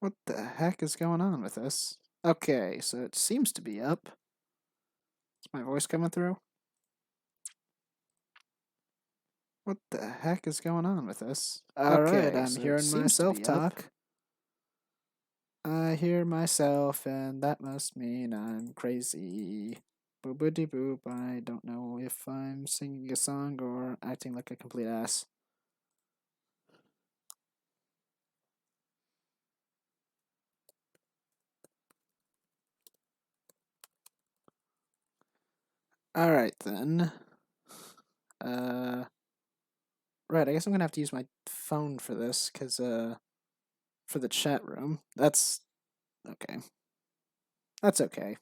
What the heck is going on with this? Okay, so it seems to be up. Is my voice coming through? What the heck is going on with this? Alright, Okay, I'm so it hearing seems to myself be up. talk. I hear myself, and that must mean I'm crazy. Boopity boop, I don't know if I'm singing a song or acting like a complete ass. Alright then. Right, I guess I'm gonna have to use my phone for this, cause, for the chat room. That's okay. That's okay.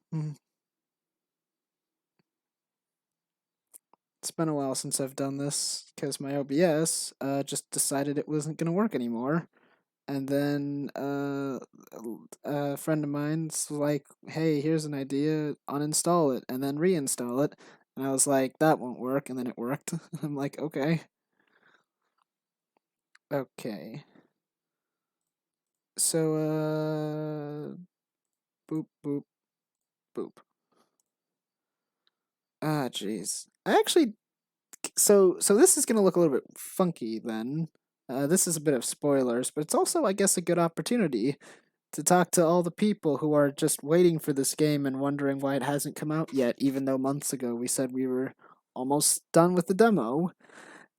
It's been a while since I've done this, because my OBS, just decided it wasn't gonna work anymore. And then a friend of mine's like, "Hey, here's an idea. Uninstall it and then reinstall it." And I was like, "That won't work." And then it worked. I'm like, "Okay, okay." So boop boop boop. Ah, jeez. I actually so this is gonna look a little bit funky then. This is a bit of spoilers, but it's also, I guess, a good opportunity to talk to all the people who are just waiting for this game and wondering why it hasn't come out yet, even though months ago we said we were almost done with the demo.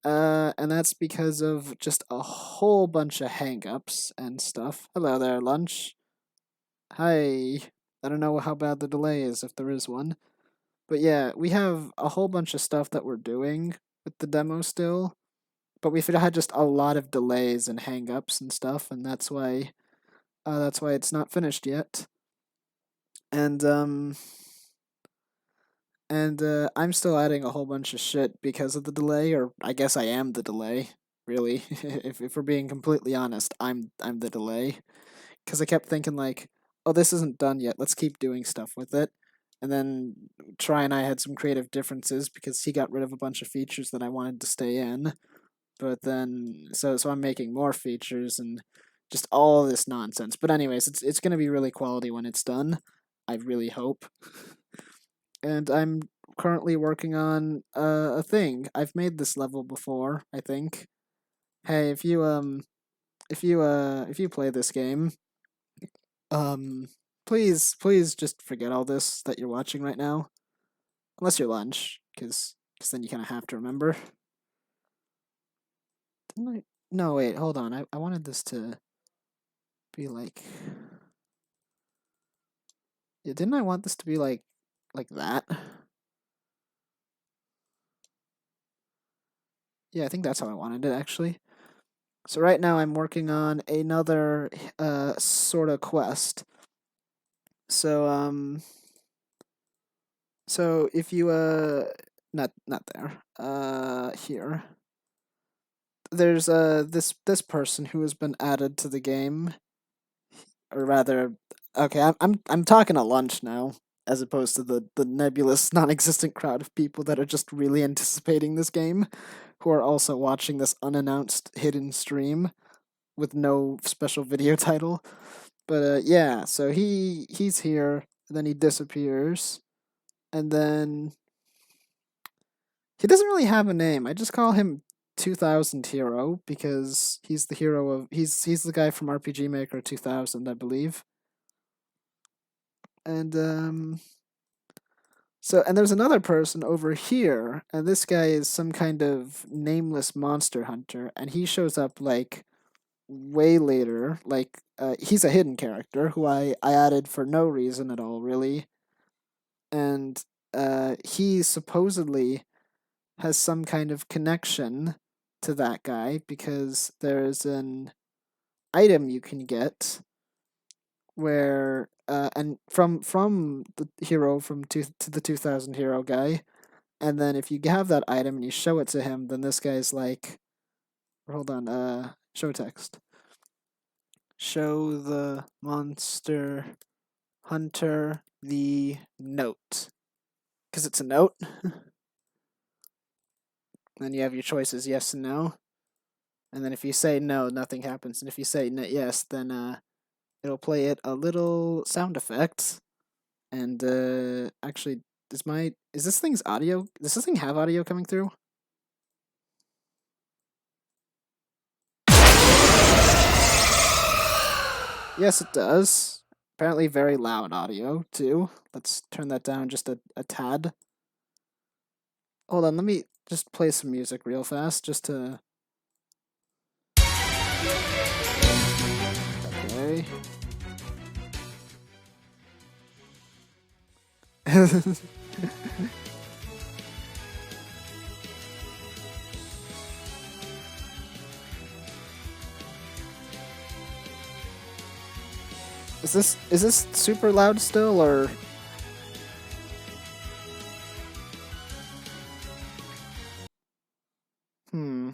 And that's because of just a whole bunch of hangups and stuff. Hello there, lunch. Hi. I don't know how bad the delay is, if there is one. But yeah, we have a whole bunch of stuff that we're doing with the demo still. But we've had just a lot of delays and hangups and stuff, and that's why it's not finished yet. And I'm still adding a whole bunch of shit because of the delay, or I guess I am the delay, really. If we're being completely honest, I'm the delay. Because I kept thinking like, oh, this isn't done yet. Let's keep doing stuff with it. And then Try and I had some creative differences because he got rid of a bunch of features that I wanted to stay in. But then so I'm making more features and just all this nonsense. But anyways, it's gonna be really quality when it's done. I really hope. And I'm currently working on a thing. I've made this level before, I think. Hey, if you play this game, um please just forget all this that you're watching right now. Unless you're lunch, cuz then you kind of have to remember. Didn't I? No, wait, hold on. I wanted this to be like, yeah, didn't I want this to be like that? Yeah, I think that's how I wanted it actually. So right now I'm working on another sort of quest. So if you not there. Here. There's this person who has been added to the game, or rather, okay, I'm talking at lunch now, as opposed to the nebulous, non-existent crowd of people that are just really anticipating this game, who are also watching this unannounced hidden stream with no special video title. But yeah, so he's here, and then he disappears, and then he doesn't really have a name. I just call him 2000 Hero because he's the hero of he's the guy from RPG Maker 2000, I believe. And and there's another person over here, and this guy is some kind of nameless monster hunter, and he shows up like way later. Like he's a hidden character who I added for no reason at all, really. And he supposedly has some kind of connection to that guy because there's an item you can get where and from the hero from to the 2000 hero guy, and then if you have that item and you show it to him, then this guy's like, hold on, show text, show the monster hunter the note, because it's a note. Then you have your choices, yes and no. And then if you say no, nothing happens. And if you say yes, then it'll play it a little sound effect. And actually, is this thing's audio? Does this thing have audio coming through? Yes, it does. Apparently, very loud audio too. Let's turn that down just a tad. Hold on, let me just play some music real fast, just to. Okay. Is this super loud still, or? Hmm.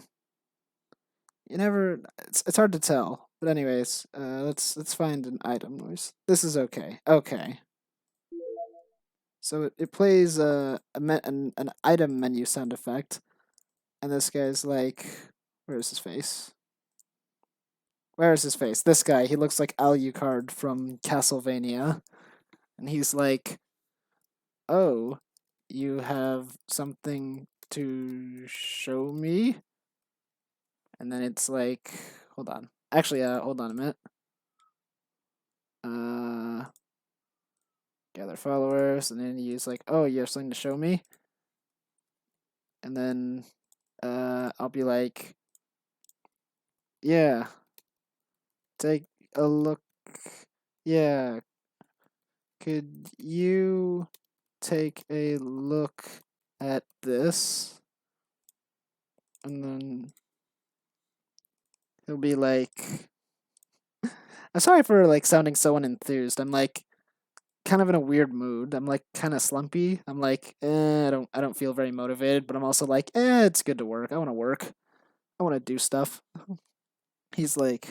You never. It's hard to tell. But anyways, let's find an item noise. This is okay. Okay. So it plays an item menu sound effect, and this guy's like, where's his face? Where's his face? This guy. He looks like Alucard from Castlevania, and he's like, "Oh, you have something to show me?" And then it's like, hold on. Actually, hold on a minute. Gather followers, and then he's like, "Oh, you have something to show me?" And then, I'll be like, "Yeah, take a look. Yeah, could you take a look at this?" And then he'll be like, "I'm sorry for like sounding so unenthused. I'm like kind of in a weird mood. I'm like kind of slumpy. I'm like, I don't feel very motivated, but I'm also like, it's good to work. I want to work. I want to do stuff." He's like,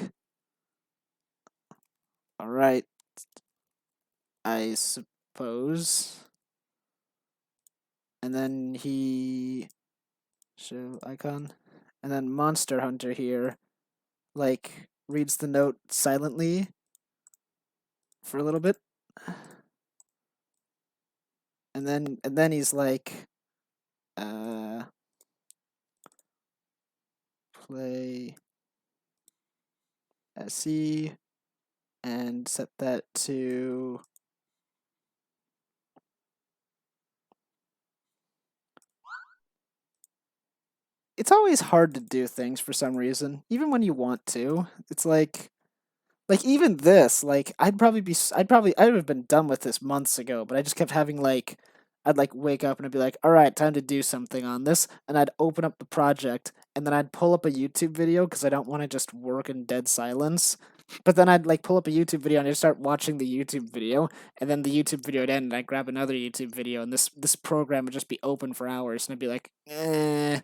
"All right, I suppose." And then he show icon, and then Monster Hunter here, like reads the note silently for a little bit, and then he's like, uh, play SE and set that to. It's always hard to do things for some reason, even when you want to. It's like even this, like I'd have been done with this months ago, but I just kept having like I'd like wake up and I'd be like, all right, time to do something on this, and I'd open up the project and then I'd pull up a YouTube video because I don't want to just work in dead silence. But then I'd like pull up a YouTube video and I'd start watching the YouTube video, and then the YouTube video would end, and I'd grab another YouTube video, and this program would just be open for hours, and I'd be like, eh.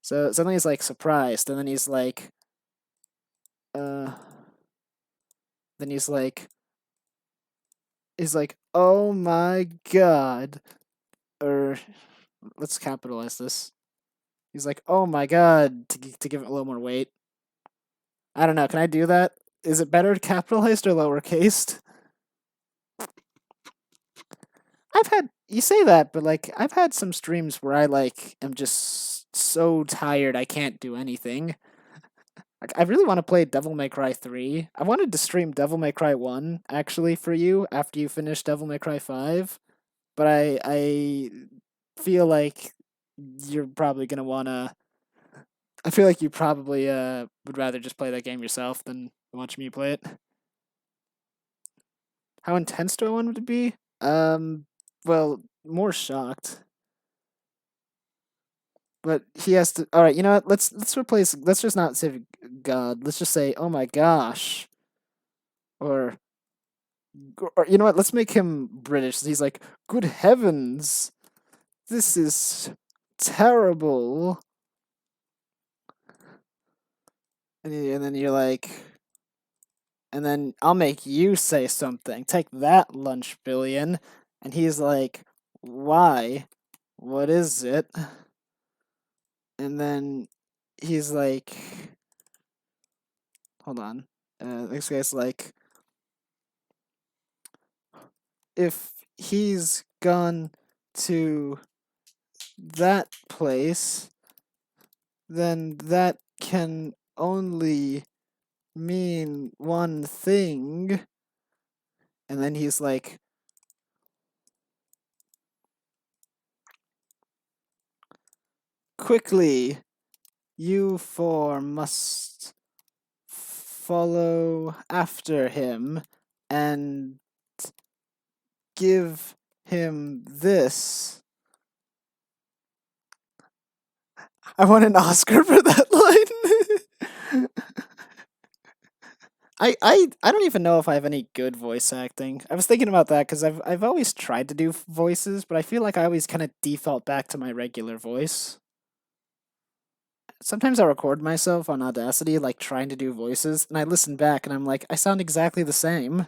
So suddenly he's like surprised, and then uh, he's like, "Oh my god," or let's capitalize this. He's like, "Oh my god," to give it a little more weight. I don't know. Can I do that? Is it better capitalized or lowercase? I've had you say that, but like I've had some streams where I like am just so tired I can't do anything. Like, I really want to play Devil May Cry 3. I wanted to stream Devil May Cry 1 actually for you after you finish Devil May Cry 5, but I feel like you're probably going to want to I feel like you probably would rather just play that game yourself than watch me play it. How intense do I want it to be? Well, more shocked. But he has to. All right, you know what? Let's replace. Let's just not say God. Let's just say, "Oh my gosh," or you know what? Let's make him British. He's like, "Good heavens, this is terrible," and then you're like, and then I'll make you say something. Take that, lunch billion. And he's like, "Why? What is it?" And then he's like, hold on. This guy's like, if he's gone to that place, then that can only mean one thing. And then he's like, quickly, you four must follow after him and give him this. I won an Oscar for that line. I don't even know if I have any good voice acting. I was thinking about that because I've always tried to do voices, but I feel like I always kind of default back to my regular voice. Sometimes I record myself on Audacity, like trying to do voices, and I listen back and I'm like, I sound exactly the same.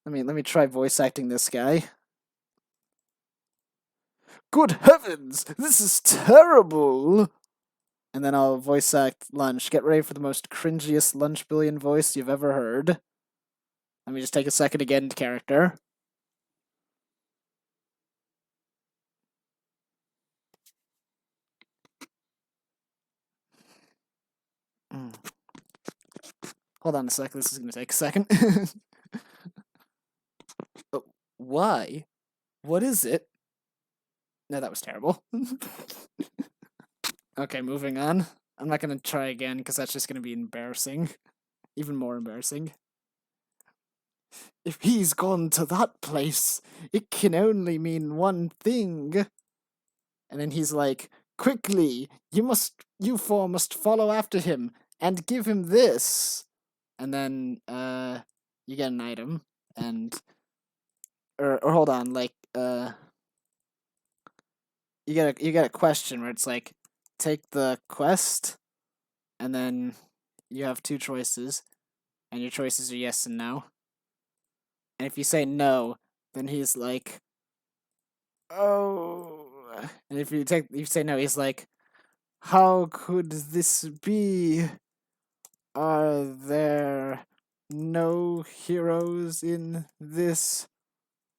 Let me try voice acting this guy. Good heavens, this is terrible! And then I'll voice act lunch. Get ready for the most cringiest lunch billion voice you've ever heard. Let me just take a second to get into character. Hold on a sec, this is gonna take a second. Oh, why? What is it? No, that was terrible. Okay, moving on. I'm not gonna try again because that's just gonna be embarrassing. Even more embarrassing. If he's gone to that place, it can only mean one thing. And then he's like, quickly, you four must follow after him and give him this. And then, you get an item, and, or hold on, like, you get a question where it's like, take the quest, and then you have two choices, and your choices are yes and no. And if you say no, then he's like, oh. And if you say no, he's like, how could this be? Are there no heroes in this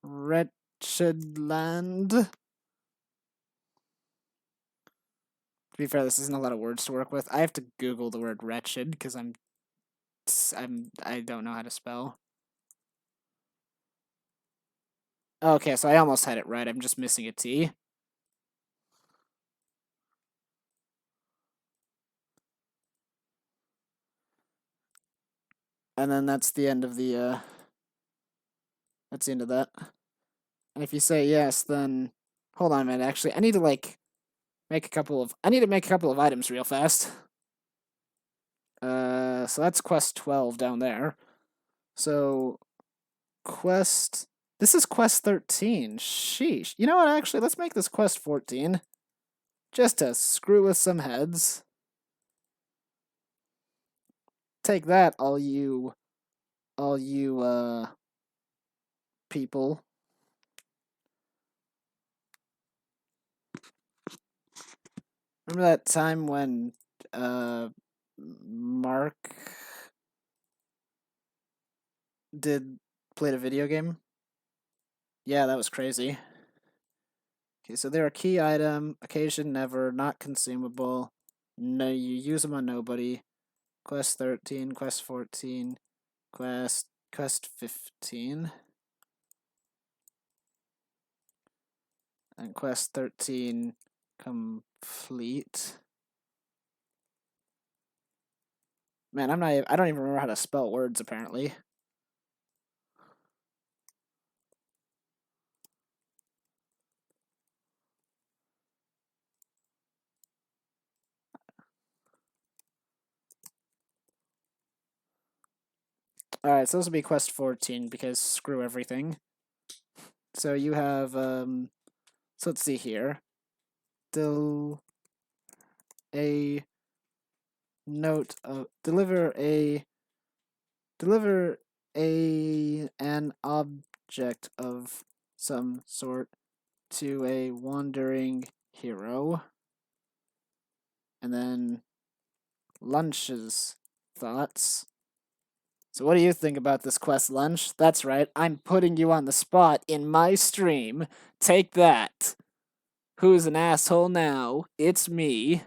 wretched land? To be fair, this isn't a lot of words to work with. I have to Google the word wretched because I don't know how to spell. Okay, so I almost had it right. I'm just missing a T. And then that's the end of the that's the end of that. And if you say yes, then hold on a minute, actually I need to make a couple of items real fast. So that's quest 12 down there. So this is quest 13. Sheesh. You know what, actually, let's make this quest 14. Just to screw with some heads. Take that, all you people. Remember that time when Mark played a video game? Yeah, that was crazy. Okay, so they're a key item, occasion never, not consumable. No, you use them on nobody. Quest 13, quest 14, quest 15. And quest 13 complete. Man, I don't even remember how to spell words apparently. Alright, so this will be quest 14 because screw everything. So you have so let's see here. Deliver an object of some sort to a wandering hero. And then Lunch's thoughts. So what do you think about this quest, Lunch? That's right, I'm putting you on the spot in my stream. Take that. Who's an asshole now? It's me.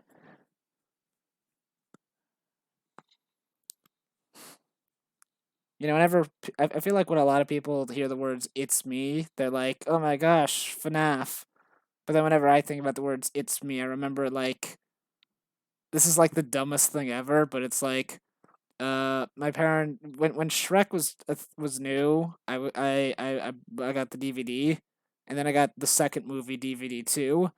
You know, whenever I feel like when a lot of people hear the words "it's me," they're like, "Oh my gosh, FNAF." But then whenever I think about the words "it's me," I remember like this is like the dumbest thing ever. But it's like, my parent when Shrek was new, I got the DVD, and then I got the second movie DVD too,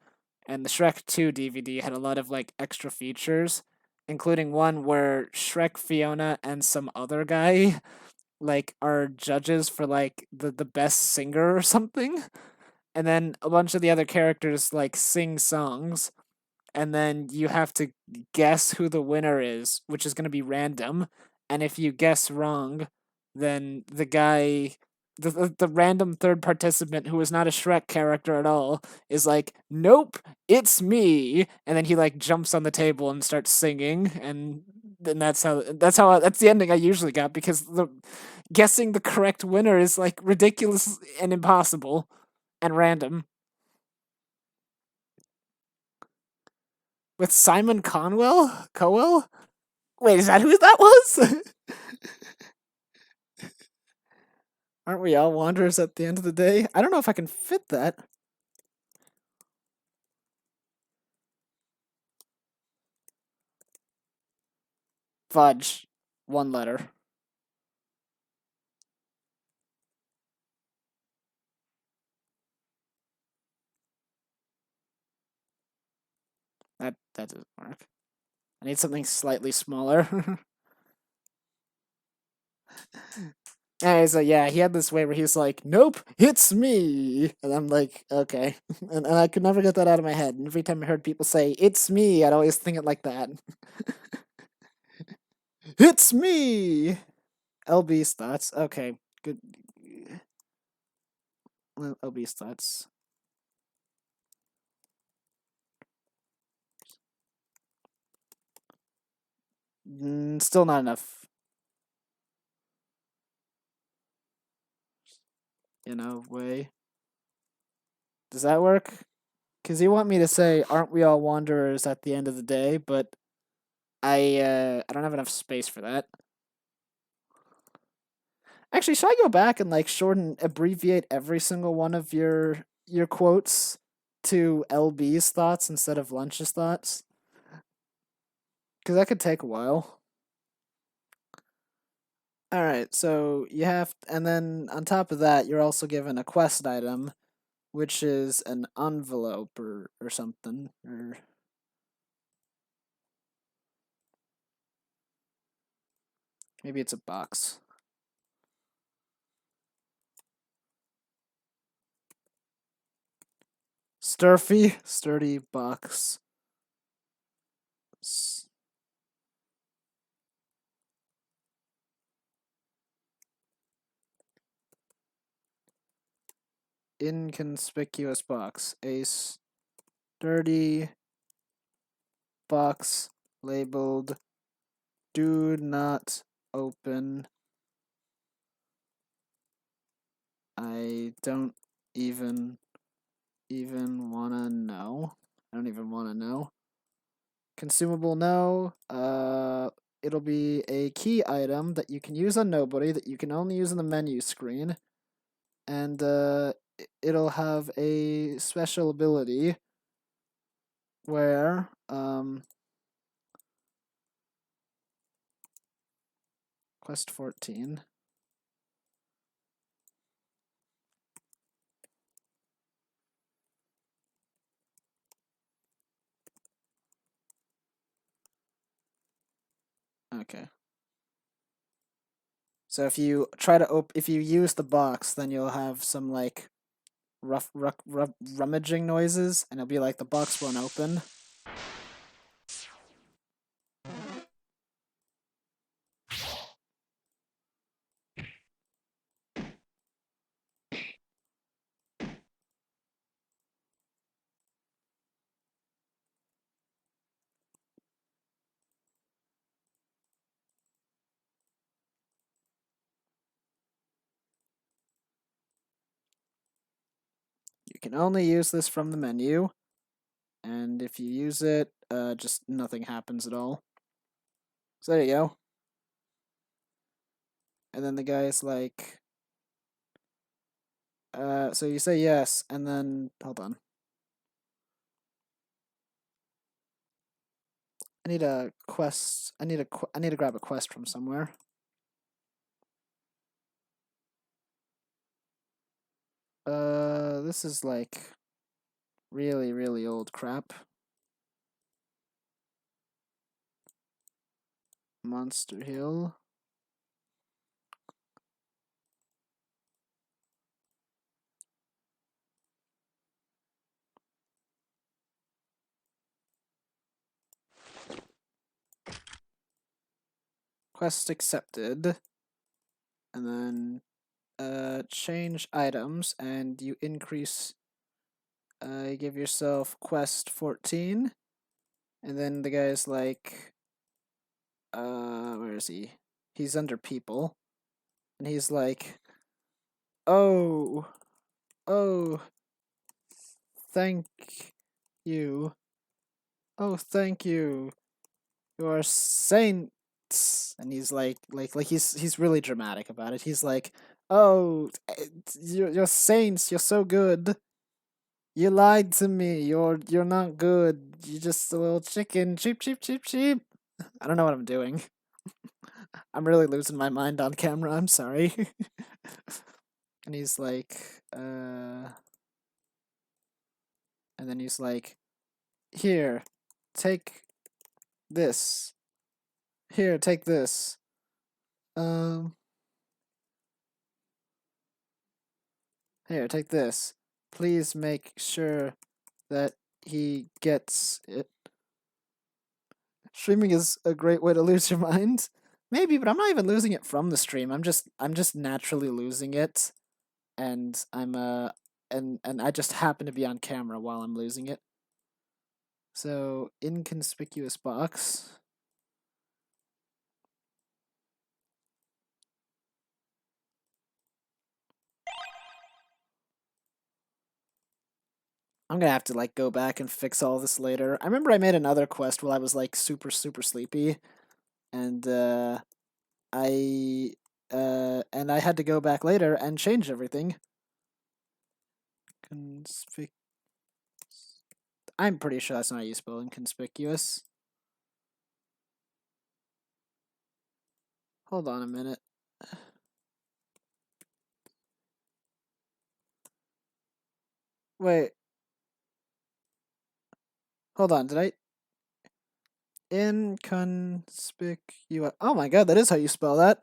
and the Shrek 2 DVD had a lot of like extra features, including one where Shrek, Fiona, and some other guy like are judges for like the best singer or something, and then a bunch of the other characters like sing songs, and then you have to guess who the winner is, which is going to be random. And if you guess wrong, then the guy, the random third participant who is not a Shrek character at all, is like, "Nope, it's me," and then he like jumps on the table and starts singing, and then that's the ending I usually got, because the guessing the correct winner is like ridiculous and impossible and random. With Simon Conwell? Cowell? Wait, is that who that was? Aren't we all wanderers at the end of the day? I don't know if I can fit that. Fudge. One letter. That doesn't work. I need something slightly smaller. And so yeah, he had this way where he's like, "Nope, it's me," and I'm like, "Okay," and I could never get that out of my head. And every time I heard people say "it's me," I'd always think it like that. It's me. LB's thoughts. Okay, good. LB's thoughts. Still not enough. Way. Does that work? Because you want me to say, "Aren't we all wanderers at the end of the day?" But I don't have enough space for that. Actually, should I go back and like shorten, abbreviate every single one of your quotes to LB's thoughts instead of Lunch's thoughts? Because that could take a while. All right, so you have, and then on top of that, you're also given a quest item, which is an envelope or something, or maybe it's a box. Sturdy box. Inconspicuous box. A sturdy box labeled "Do not open." I don't even wanna know. I don't even wanna know. Consumable, no. It'll be a key item that you can use on nobody, that you can only use in the menu screen, and it'll have a special ability where quest 14. Okay. So if you try to if you use the box, then you'll have some like rummaging noises, and it'll be like the box won't open. You can only use this from the menu, and if you use it, just nothing happens at all. So there you go. And then the guy is like, so you say yes, and then, hold on. I need a quest, I need to grab a quest from somewhere. This is like really, really old crap. Monster Hill. Quest accepted. And then change items, and you increase, give yourself quest 14. And then the guy's like, where is he? He's under people. And he's like, oh, thank you. Oh, thank you. You are saints. And he's like he's really dramatic about it. He's like, oh, you're saints. You're so good. You lied to me. You're not good. You're just a little chicken. Cheep, cheep, cheep, cheep. I don't know what I'm doing. I'm really losing my mind on camera. I'm sorry. And he's like, and then he's like, here, take this. Here, take this. Here, take this. Please make sure that he gets it. Streaming is a great way to lose your mind. Maybe, but I'm not even losing it from the stream. I'm just naturally losing it, and and I just happen to be on camera while I'm losing it. So, inconspicuous box. I'm gonna have to like go back and fix all this later. I remember I made another quest while I was like super sleepy, and I had to go back later and change everything. I'm pretty sure that's not how you spell inconspicuous. Hold on a minute. Wait. Hold on, did I? Inconspicuous. Oh my god, that is how you spell that.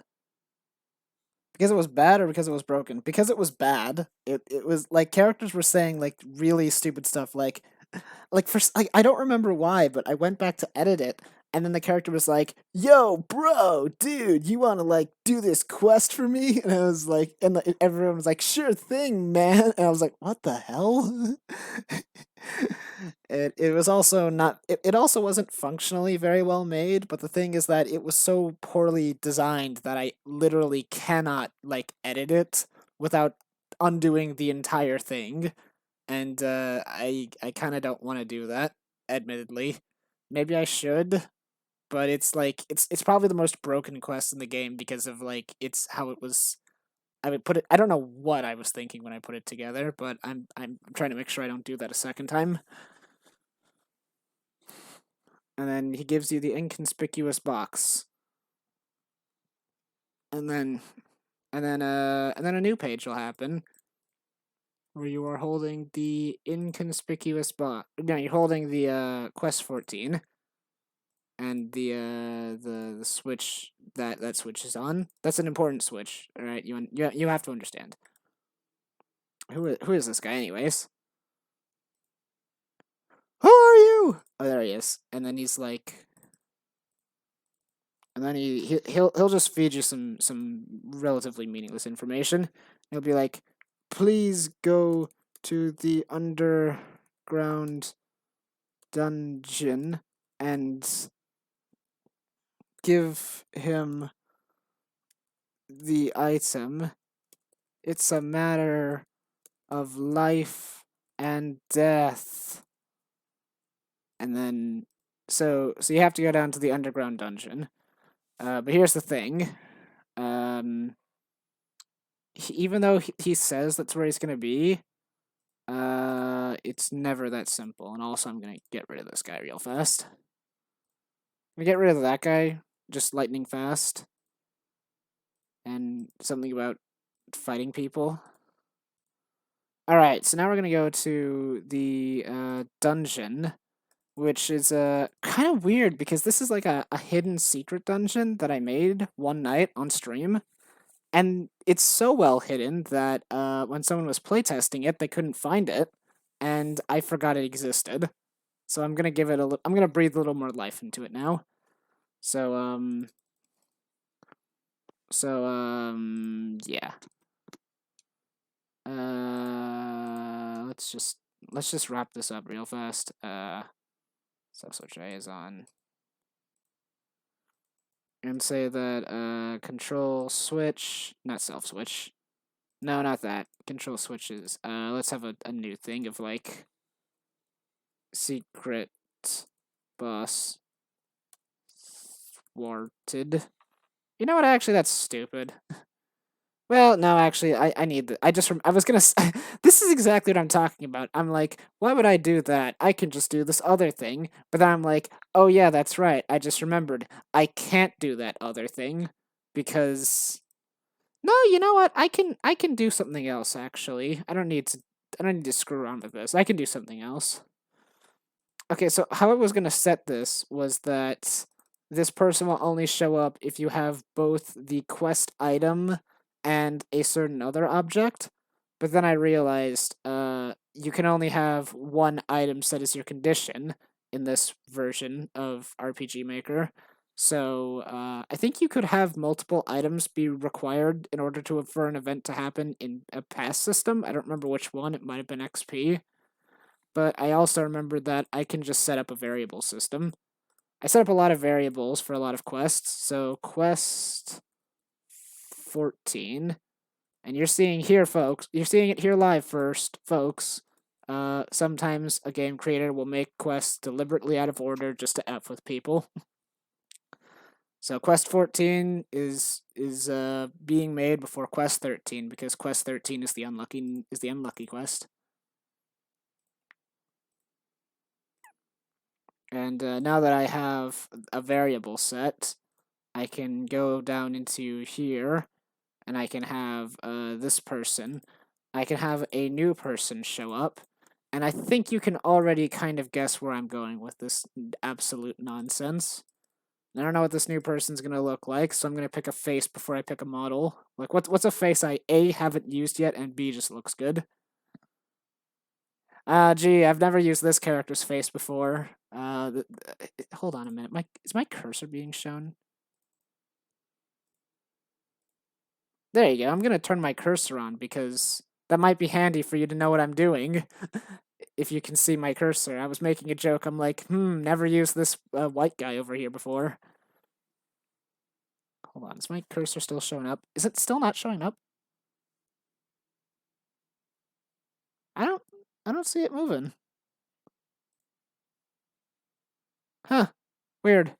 Because it was bad or because it was broken? Because it was bad. It was like characters were saying like really stupid stuff like for I don't remember why, but I went back to edit it, and then the character was like, "Yo, bro, dude, you want to like do this quest for me?" And I was like, and everyone was like, "Sure thing, man." And I was like, "What the hell?" It was also not. It also wasn't functionally very well made. But the thing is that it was so poorly designed that I literally cannot like edit it without undoing the entire thing, and I kind of don't want to do that. Admittedly, maybe I should, but it's like it's probably the most broken quest in the game because of like it's how it was. I would put it. I don't know what I was thinking when I put it together, but I'm trying to make sure I don't do that a second time. And then he gives you the inconspicuous box, and then and then a new page will happen where you are holding the inconspicuous box. No, you're holding the quest 14, and the switch that switch is on. That's an important switch. All right, you have to understand. Who is this guy, anyways? Who are you? Oh, there he is. And then he's like, and then he'll just feed you some relatively meaningless information. He'll be like, please go to the underground dungeon and give him the item. It's a matter of life and death. And then, so you have to go down to the underground dungeon. But here's the thing. Um, even though he says that's where he's gonna be, it's never that simple. And also, I'm gonna get rid of this guy real fast. I'm gonna get rid of that guy, just lightning fast. And something about fighting people. Alright, so now we're gonna go to the dungeon, which is kind of weird because this is like a hidden secret dungeon that I made one night on stream. And it's so well hidden that when someone was playtesting it, they couldn't find it, and I forgot it existed. So I'm gonna give it a I'm gonna breathe a little more life into it now. So yeah. Let's just wrap this up real fast. Self switch A is on. And say that control switch, not self switch. No, not that. Control switches. Let's have a new thing of like secret boss thwarted. You know what? Actually, that's stupid. Well, no, actually, I need the. I was gonna. This is exactly what I'm talking about. I'm like, why would I do that? I can just do this other thing. But then I'm like, oh yeah, that's right. I just remembered. I can't do that other thing because no, you know what? I can do something else. Actually, I don't need to screw around with this. I can do something else. Okay, so how I was gonna set this was that this person will only show up if you have both the quest item and a certain other object. But then I realized you can only have one item set as your condition in this version of RPG Maker. So I think you could have multiple items be required in order for an event to happen in a past system. I don't remember which one. It might have been XP. But I also remember that I can just set up a variable system. I set up a lot of variables for a lot of quests. So quest 14. And you're seeing here, folks. You're seeing it here live first, folks. Sometimes a game creator will make quests deliberately out of order just to F with people. So quest 14 is being made before quest 13 because quest 13 is the unlucky quest. And now that I have a variable set, I can go down into here, and I can have this person. I can have a new person show up, and I think you can already kind of guess where I'm going with this absolute nonsense. I don't know what this new person's gonna look like, so I'm gonna pick a face before I pick a model. Like, what's a face I A, haven't used yet, and B, just looks good? Gee, I've never used this character's face before. Hold on a minute. Is my cursor being shown? There you go. I'm gonna turn my cursor on because that might be handy for you to know what I'm doing. If you can see my cursor, I was making a joke. I'm like, never used this white guy over here before. Hold on, is my cursor still showing up? Is it still not showing up? I don't see it moving. Huh. Weird.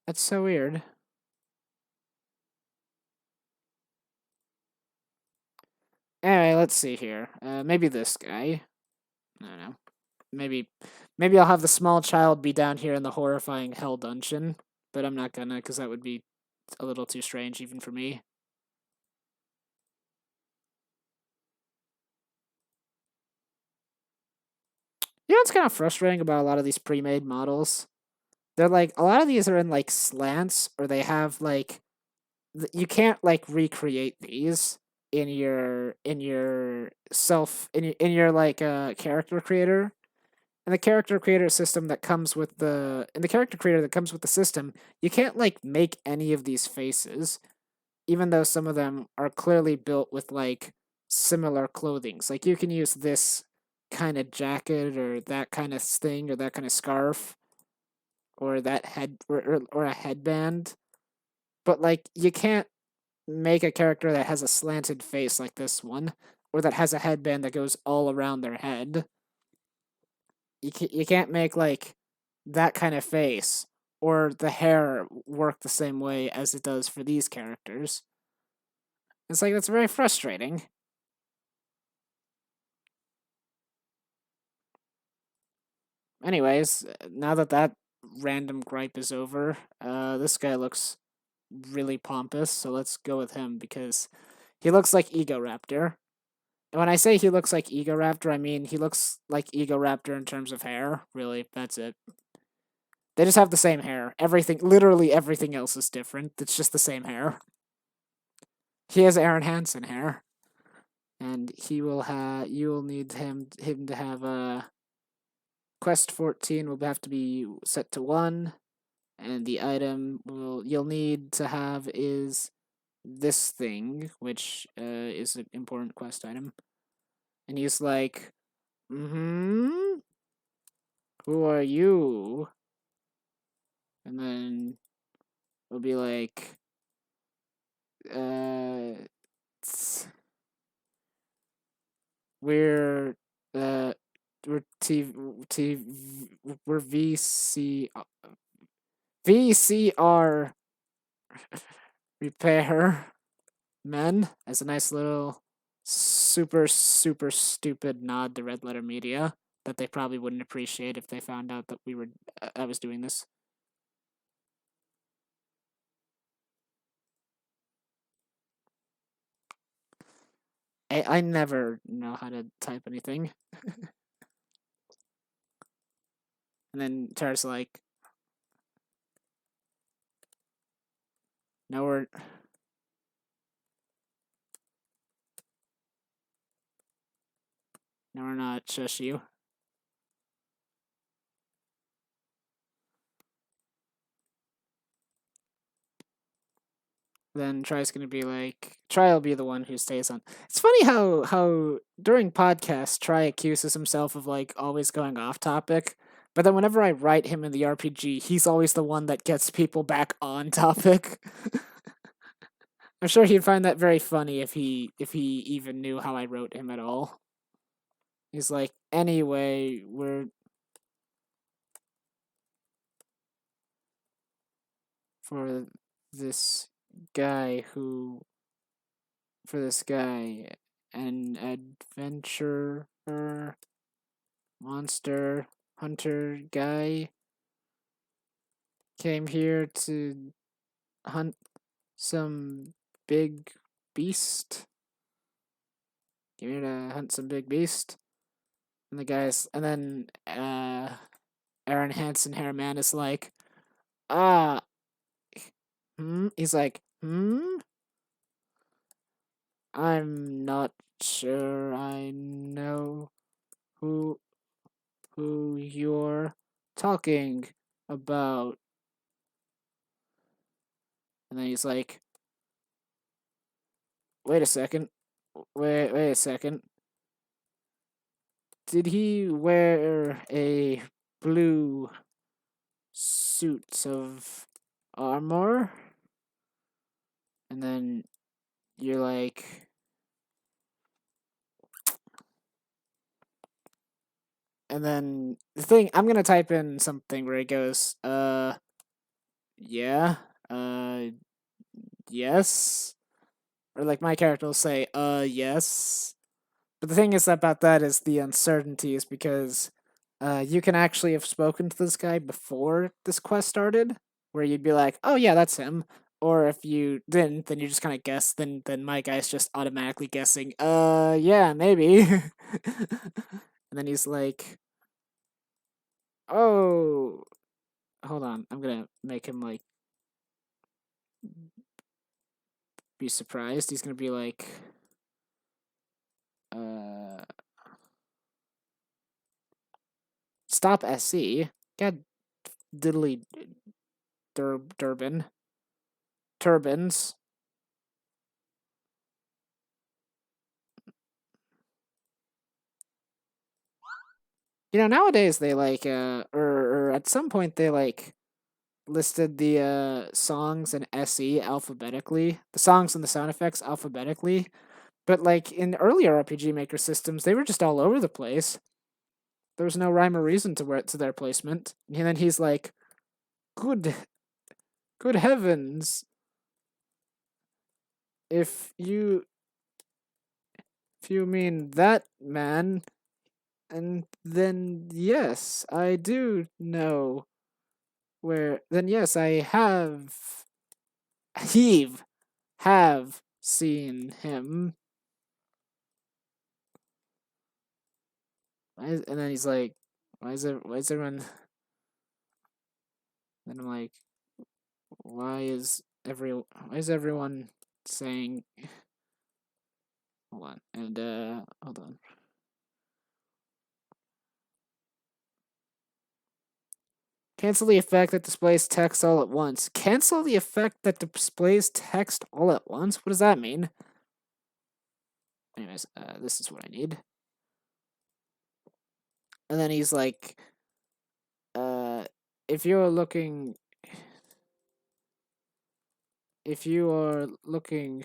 That's so weird. Anyway, let's see here. Maybe this guy. I don't know. Maybe I'll have the small child be down here in the horrifying hell dungeon, but I'm not gonna because that would be a little too strange even for me. You know what's kind of frustrating about a lot of these pre-made models? They're like a lot of these are in like slants or they have like you can't like recreate these in your self in your like character creator. And the character creator system that comes with the in the character creator that comes with the system, you can't like make any of these faces, even though some of them are clearly built with like similar clothings. Like you can use this kind of jacket or that kind of thing or that kind of scarf or that head or a headband, but like you can't make a character that has a slanted face like this one, or that has a headband that goes all around their head. You can't make like that kind of face or the hair work the same way as it does for these characters. It's like that's very frustrating. Anyways, now that that random gripe is over, this guy looks really pompous, so let's go with him because he looks like Ego Raptor. And when I say he looks like Ego Raptor, I mean he looks like Ego Raptor in terms of hair. Really, that's it. They just have the same hair. Everything, literally everything else is different. It's just the same hair. He has Aaron Hansen hair, and he will have. You will need him to have a quest 14 will have to be set to 1, and the item you'll need to have is this thing, which is an important quest item. And he's like, who are you? And then we'll be like, we're we're we're VCR repair men, as a nice little super stupid nod to Red Letter Media that they probably wouldn't appreciate if they found out that I was doing this. I never know how to type anything. And then Tara's like, no, we're not. Shush you. Then Try's gonna be like, Try will be the one who stays on. It's funny how during podcasts Try accuses himself of like always going off topic, but then whenever I write him in the RPG, he's always the one that gets people back on topic. I'm sure he'd find that very funny if he even knew how I wrote him at all. He's like, anyway, we're for this guy who for this guy an adventurer monster hunter guy came here to hunt some big beast. Came here to hunt some big beast. And the guys and then Aaron Hansen Hairman is like, ah he's like, I'm not sure I know who you're talking about. And then he's like, wait a second. Wait a second. Did he wear a blue suit of armor? And then you're like, and then the thing, I'm gonna type in something where it goes, yeah, yes. Or like my character will say, yes. But the thing is about that is the uncertainty is because you can actually have spoken to this guy before this quest started, where you'd be like, oh yeah, that's him. Or if you didn't, then you just kind of guess. Then my guy's just automatically guessing. Yeah, maybe. And then he's like, oh, hold on, I'm gonna make him like be surprised. He's gonna be like, uh, stop SC. God diddly Durbin. Turbans. You know, nowadays they like, or at some point they like, listed the songs and SE alphabetically, the songs and the sound effects alphabetically. But like in earlier RPG Maker systems, they were just all over the place. There was no rhyme or reason to their placement. And then he's like, "Good, good heavens! If you mean that, man, and then yes, I do know where. Then yes, I have seen him." And then he's like, why is everyone? Then I'm like, why is everyone saying? Hold on, and hold on. Cancel the effect that displays text all at once. Cancel the effect that displays text all at once? What does that mean? Anyways, this is what I need. And then he's like, if you're looking, if you are looking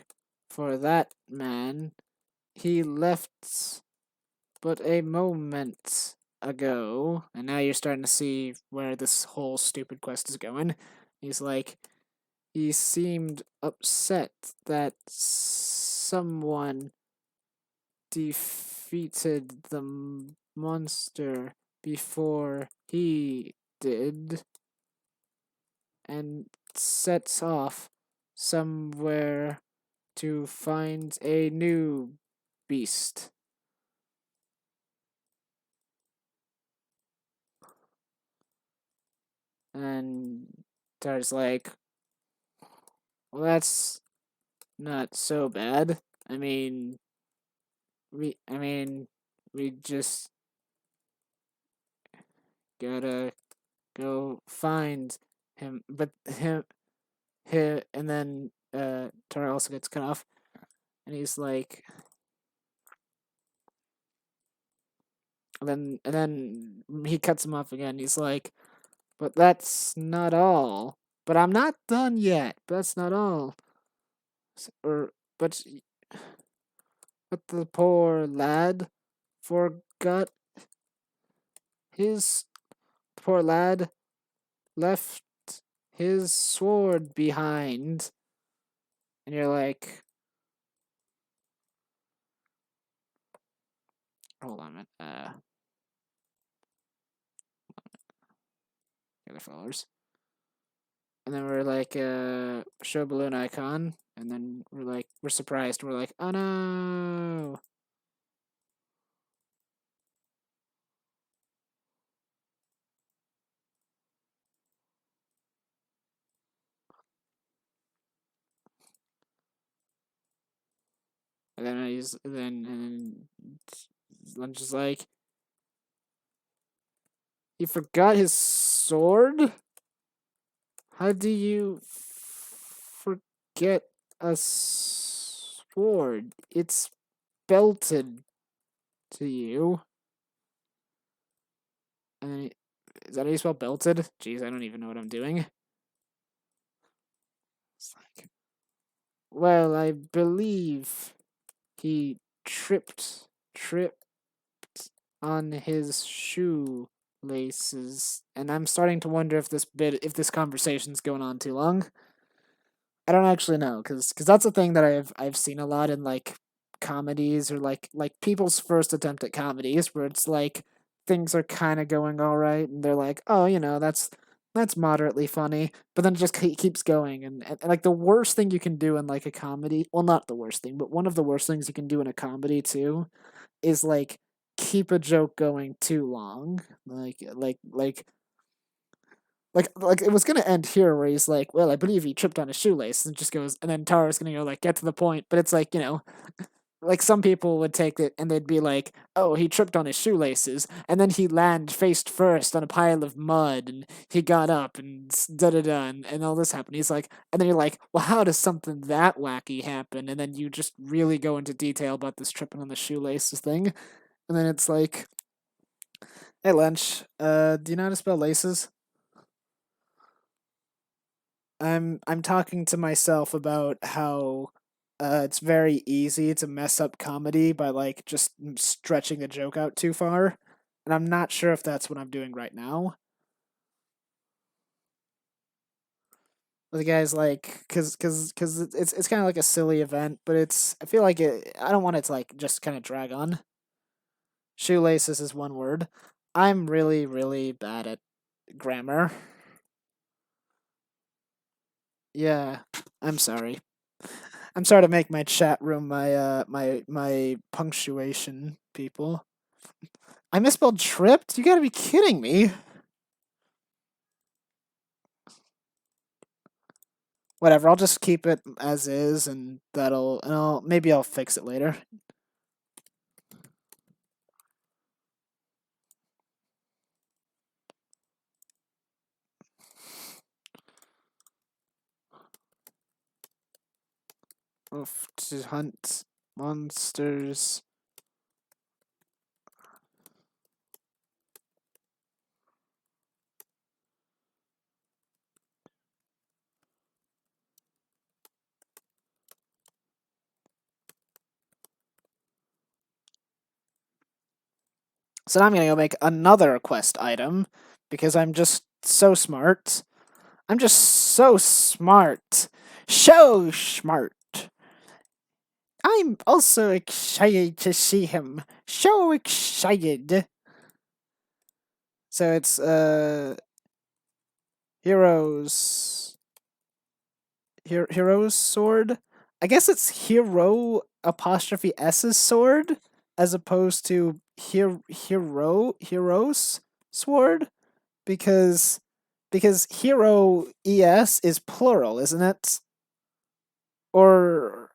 for that man, he left but a moment ago. And now you're starting to see where this whole stupid quest is going. He's like, he seemed upset that someone defeated the monster before he did and sets off somewhere to find a new beast. And Tar's like, well, that's not so bad. I mean, we just gotta go find him. But and then Tara also gets cut off, and he's like, and then he cuts him off again. He's like, but that's not all. But I'm not done yet. But that's not all. Or but the poor lad forgot his poor lad left his sword behind. And you're like, hold on a minute. Other followers. And then we're like, show balloon icon. And then we're surprised. We're like, oh no. And then and Lunch is like, he forgot his sword? How do you forget a sword? It's belted to you. And is that how you spell belted? Jeez, I don't even know what I'm doing. It's like, well, I believe he tripped on his shoelaces, and I'm starting to wonder if this conversation's going on too long. I don't actually know, because that's a thing that I've seen a lot in like comedies or like people's first attempt at comedies, where it's like things are kind of going all right, and they're like, oh, that's moderately funny, but then it just keeps going, and like the worst thing you can do in like a comedy, well, not the worst thing, but one of the worst things you can do in a comedy too, is like keep a joke going too long, like it was gonna end here where he's like, well, I believe he tripped on his shoelace, and just goes, and then Tara's gonna go like, get to the point, but it's like, like some people would take it and they'd be like, oh, he tripped on his shoelaces, and then he landed face first on a pile of mud, and he got up, and da da da, and all this happened. He's like, and then you're like, well, how does something that wacky happen? And then you just really go into detail about this tripping on the shoelaces thing, and then it's like, hey, Lunch, do you know how to spell laces? I'm talking to myself about how it's very easy to mess up comedy by like just stretching a joke out too far, and I'm not sure if that's what I'm doing right now. The guy's like, cause it's kind of like a silly event, but it's I feel like I don't want it to like just kind of drag on. Shoelaces is one word. I'm really bad at grammar. Yeah, I'm sorry. I'm sorry to make my chat room my punctuation people. I misspelled tripped? You gotta be kidding me. Whatever, I'll just keep it as is and maybe I'll fix it later. Off to hunt monsters. So now I'm gonna go make another quest item because I'm just so smart. I'm just so smart. So smart. I'm also excited to see him. So excited. So it's heroes hero's sword. I guess it's hero apostrophe s's sword as opposed to hero's sword because hero es is plural, isn't it? Or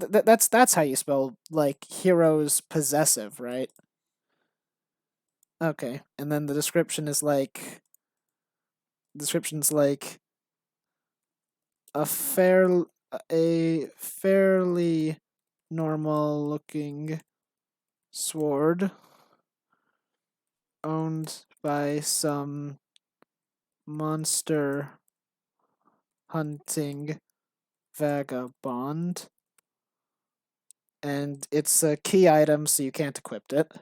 that's how you spell like heroes possessive, right? Okay, and then the description's like a fair a fairly normal looking sword owned by some monster hunting vagabond, and it's a key item so you can't equip it.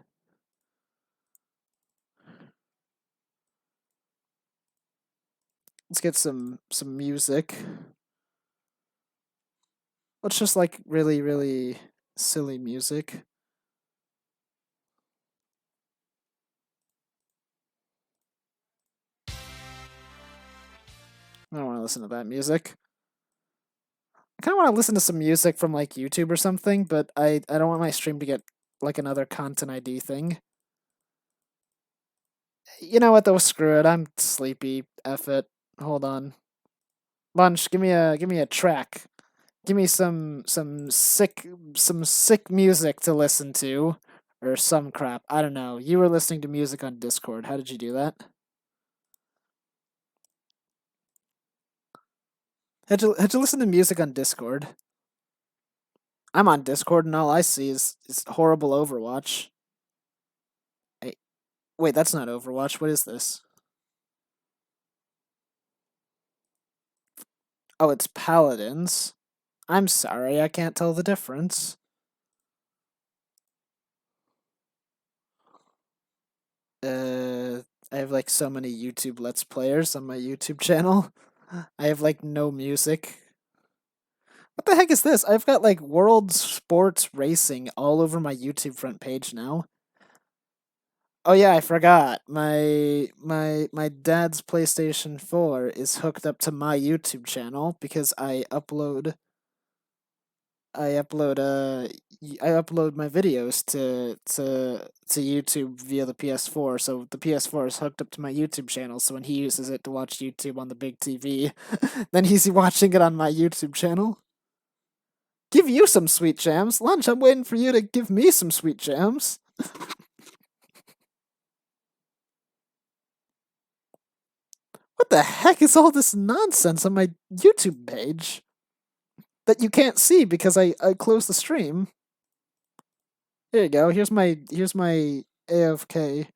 Let's get some music. Let's just like really silly music. I don't want to listen to that music. I kind of want to listen to some music from like YouTube or something, but I don't want my stream to get like another content ID thing. You know what though? Screw it. I'm sleepy. F it. Hold on. Lunch. Give me a track. Give me some sick music to listen to, or some crap. I don't know. You were listening to music on Discord. How did you do that? Had you listen to music on Discord? I'm on Discord and all I see is horrible Overwatch. Hey, wait, that's not Overwatch. What is this? Oh, it's Paladins. I'm sorry, I can't tell the difference. I have like so many YouTube Let's Players on my YouTube channel. I have like no music. What the heck is this? I've got like World Sports Racing all over my YouTube front page now. Oh yeah, I forgot. My dad's PlayStation 4 is hooked up to my YouTube channel because I upload my videos to YouTube via the PS4. So the PS4 is hooked up to my YouTube channel. So when he uses it to watch YouTube on the big TV, then he's watching it on my YouTube channel. Give you some sweet jams, Lunch. I'm waiting for you to give me some sweet jams. What the heck is all this nonsense on my YouTube page that you can't see because I closed the stream? Here you go. Here's my AFK.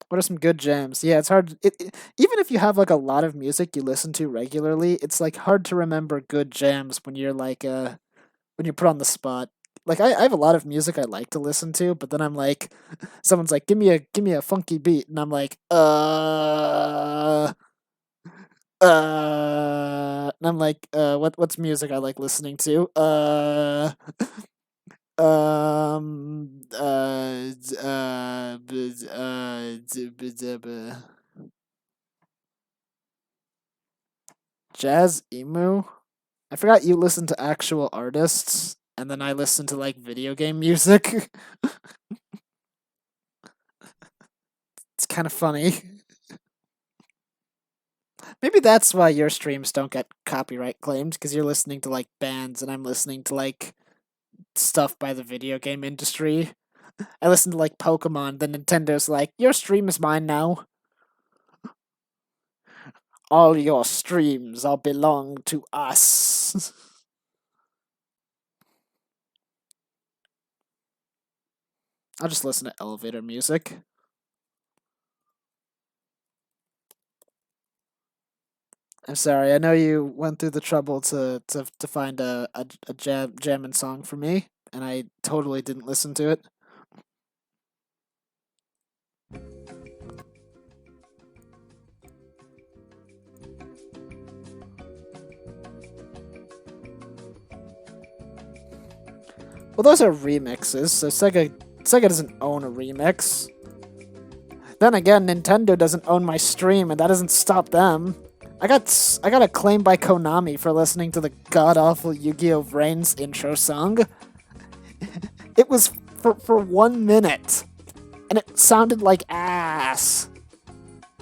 What are some good jams? Yeah, it's hard. Even if you have like a lot of music you listen to regularly, it's like hard to remember good jams when you're like when you're put on the spot. Like I have a lot of music I like to listen to, but then I'm like, someone's like, give me a funky beat, and I'm like, and I'm like, what's music I like listening to? Jazz emu. I forgot you listen to actual artists, and then I listen to like video game music. It's kind of funny. Maybe that's why your streams don't get copyright claimed because you're listening to like bands, and I'm listening to like stuff by the video game industry. I listen to like Pokemon, then Nintendo's like, your stream is mine now. All your streams all belong to us. I'll just listen to elevator music. I'm sorry, I know you went through the trouble to find a jamming song for me, and I totally didn't listen to it. Well, those are remixes, so Sega doesn't own a remix. Then again, Nintendo doesn't own my stream, and that doesn't stop them. I got a claim by Konami for listening to the god awful Yu-Gi-Oh! Vrains intro song. It was for 1 minute, and it sounded like ass.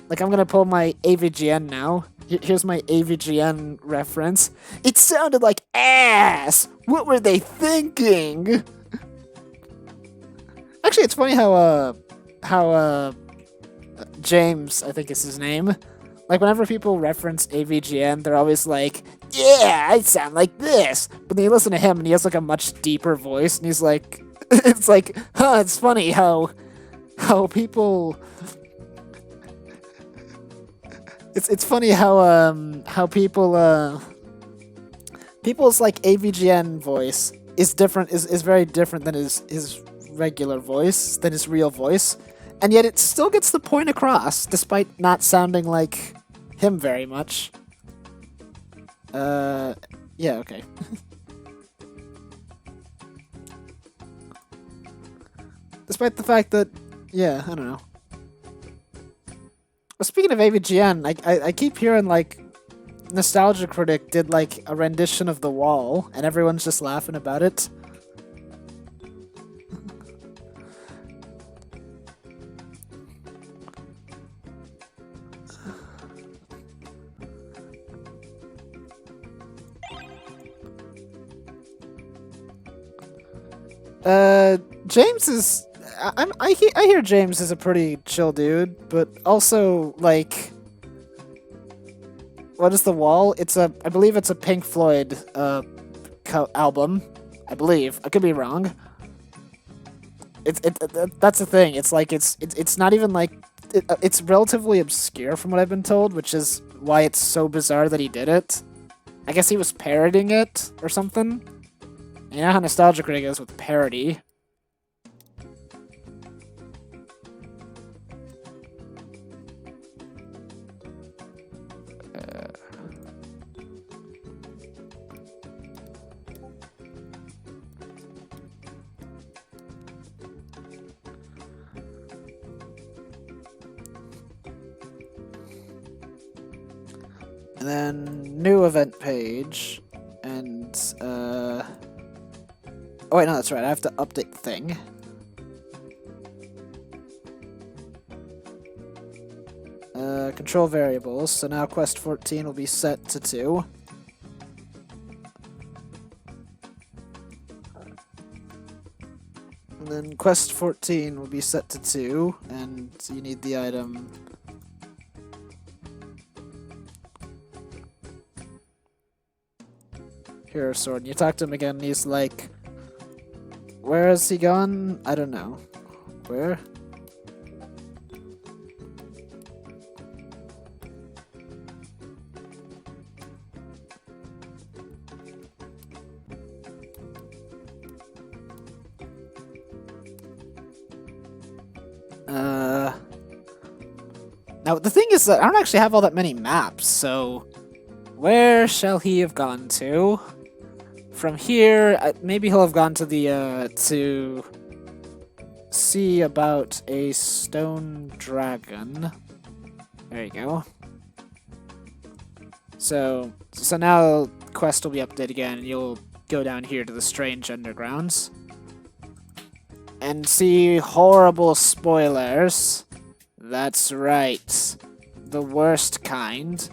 Like I'm gonna pull my AVGN now. Here's my AVGN reference. It sounded like ass. What were they thinking? Actually, it's funny how James, I think is his name. Like whenever people reference AVGN, they're always like, "Yeah, I sound like this." But then you listen to him, and he has like a much deeper voice, and he's like, "It's like, huh? It's funny how people." It's funny how people's like AVGN voice is different is very different than his regular voice, than his real voice, and yet it still gets the point across despite not sounding like him very much. Yeah, okay. Despite the fact that, yeah, I don't know. Well, speaking of AVGN, I keep hearing like Nostalgia Critic did like a rendition of The Wall, and everyone's just laughing about it. James is. I hear James is a pretty chill dude, but also like, what is The Wall? I believe it's a Pink Floyd album. I believe I could be wrong. That's the thing. It's like it's not even like it's relatively obscure from what I've been told, which is why it's so bizarre that he did it. I guess he was parodying it or something. You know how Nostalgia Critic is with parody. And then new event page, and oh wait, no, that's right. I have to update the thing. Control variables. So now quest 14 will be set to 2. And then quest 14 will be set to 2, and you need the item. Here, sword. And you talk to him again, and he's like, where has he gone? I don't know. Where? Now, the thing is that I don't actually have all that many maps, so where shall he have gone to? From here, maybe he'll have gone to the, to see about a stone dragon. There you go. So now quest will be updated again, and you'll go down here to the strange undergrounds. And see horrible spoilers. That's right. The worst kind.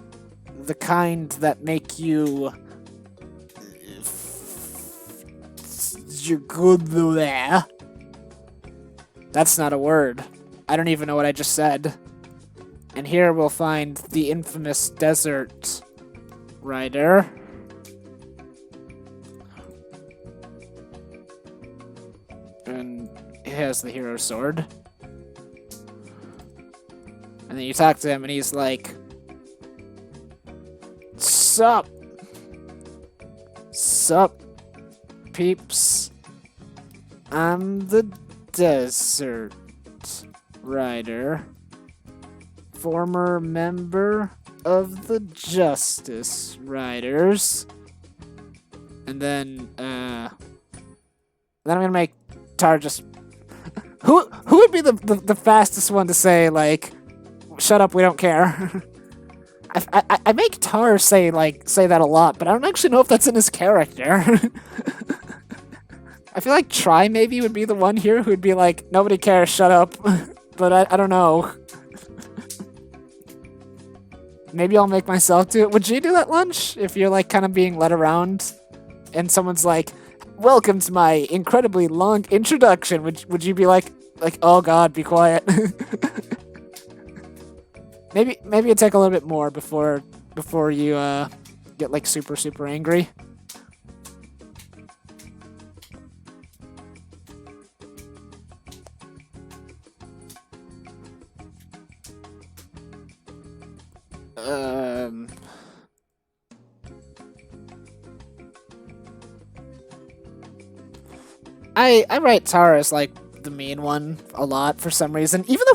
The kind that make you... You're good there. That's not a word. I don't even know what I just said. And here we'll find the infamous desert rider. And he has the hero sword. And then you talk to him and he's like, Sup? Sup, peeps? I'm the desert rider. Former member of the Justice Riders. And then I'm gonna make Tar just... Who would be the fastest one to say, like, shut up, we don't care? I make Tar say that a lot, but I don't actually know if that's in his character. I feel like Try maybe would be the one here who would be like, nobody cares, shut up. But I don't know. Maybe I'll make myself do it. Would you do that, Lunch? If you're like kind of being led around and someone's like, welcome to my incredibly long introduction. Would you be like, oh god, be quiet? maybe it'd take a little bit more before you get like super angry. I write Tar as like the mean one a lot for some reason, even though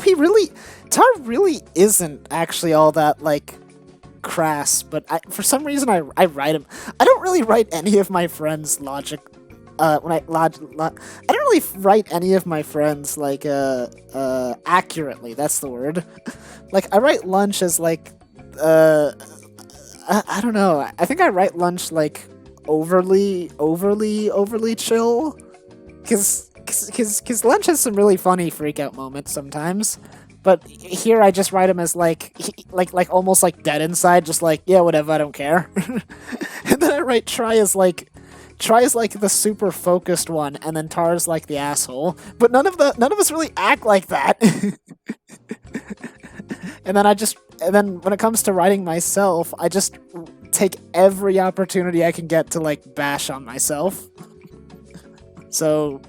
Tar really isn't actually all that like crass, but for some reason I write him. I don't really write any of my friends logic. I don't really write any of my friends like accurately. That's the word. Like I write Lunch as like I don't know. I think I write Lunch like overly chill. Cause Lunch has some really funny freak out moments sometimes, but here I just write him as like almost like dead inside, just like yeah whatever, I don't care. And then I write Try as like the super focused one, and then Tar's like the asshole. But none of us really act like that. And then when it comes to writing myself, I just take every opportunity I can get to like bash on myself. So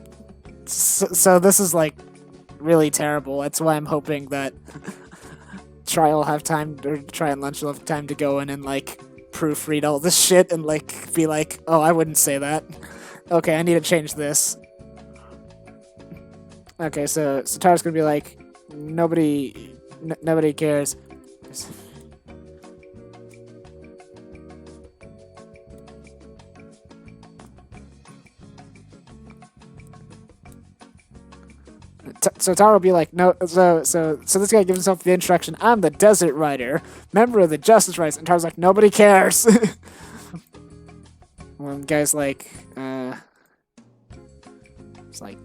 this is like really terrible. That's why I'm hoping that Try will have time, or Try and Lunch will have time to go in and like proofread all this shit and like be like, oh, I wouldn't say that. Okay, I need to change this. Okay, so Tar's gonna be like, nobody cares. So Tara will be like, no, so this guy gives himself the introduction, I'm the Desert Rider, member of the Justice Riders, and Tara's like, nobody cares. Well, the guy's like, it's like,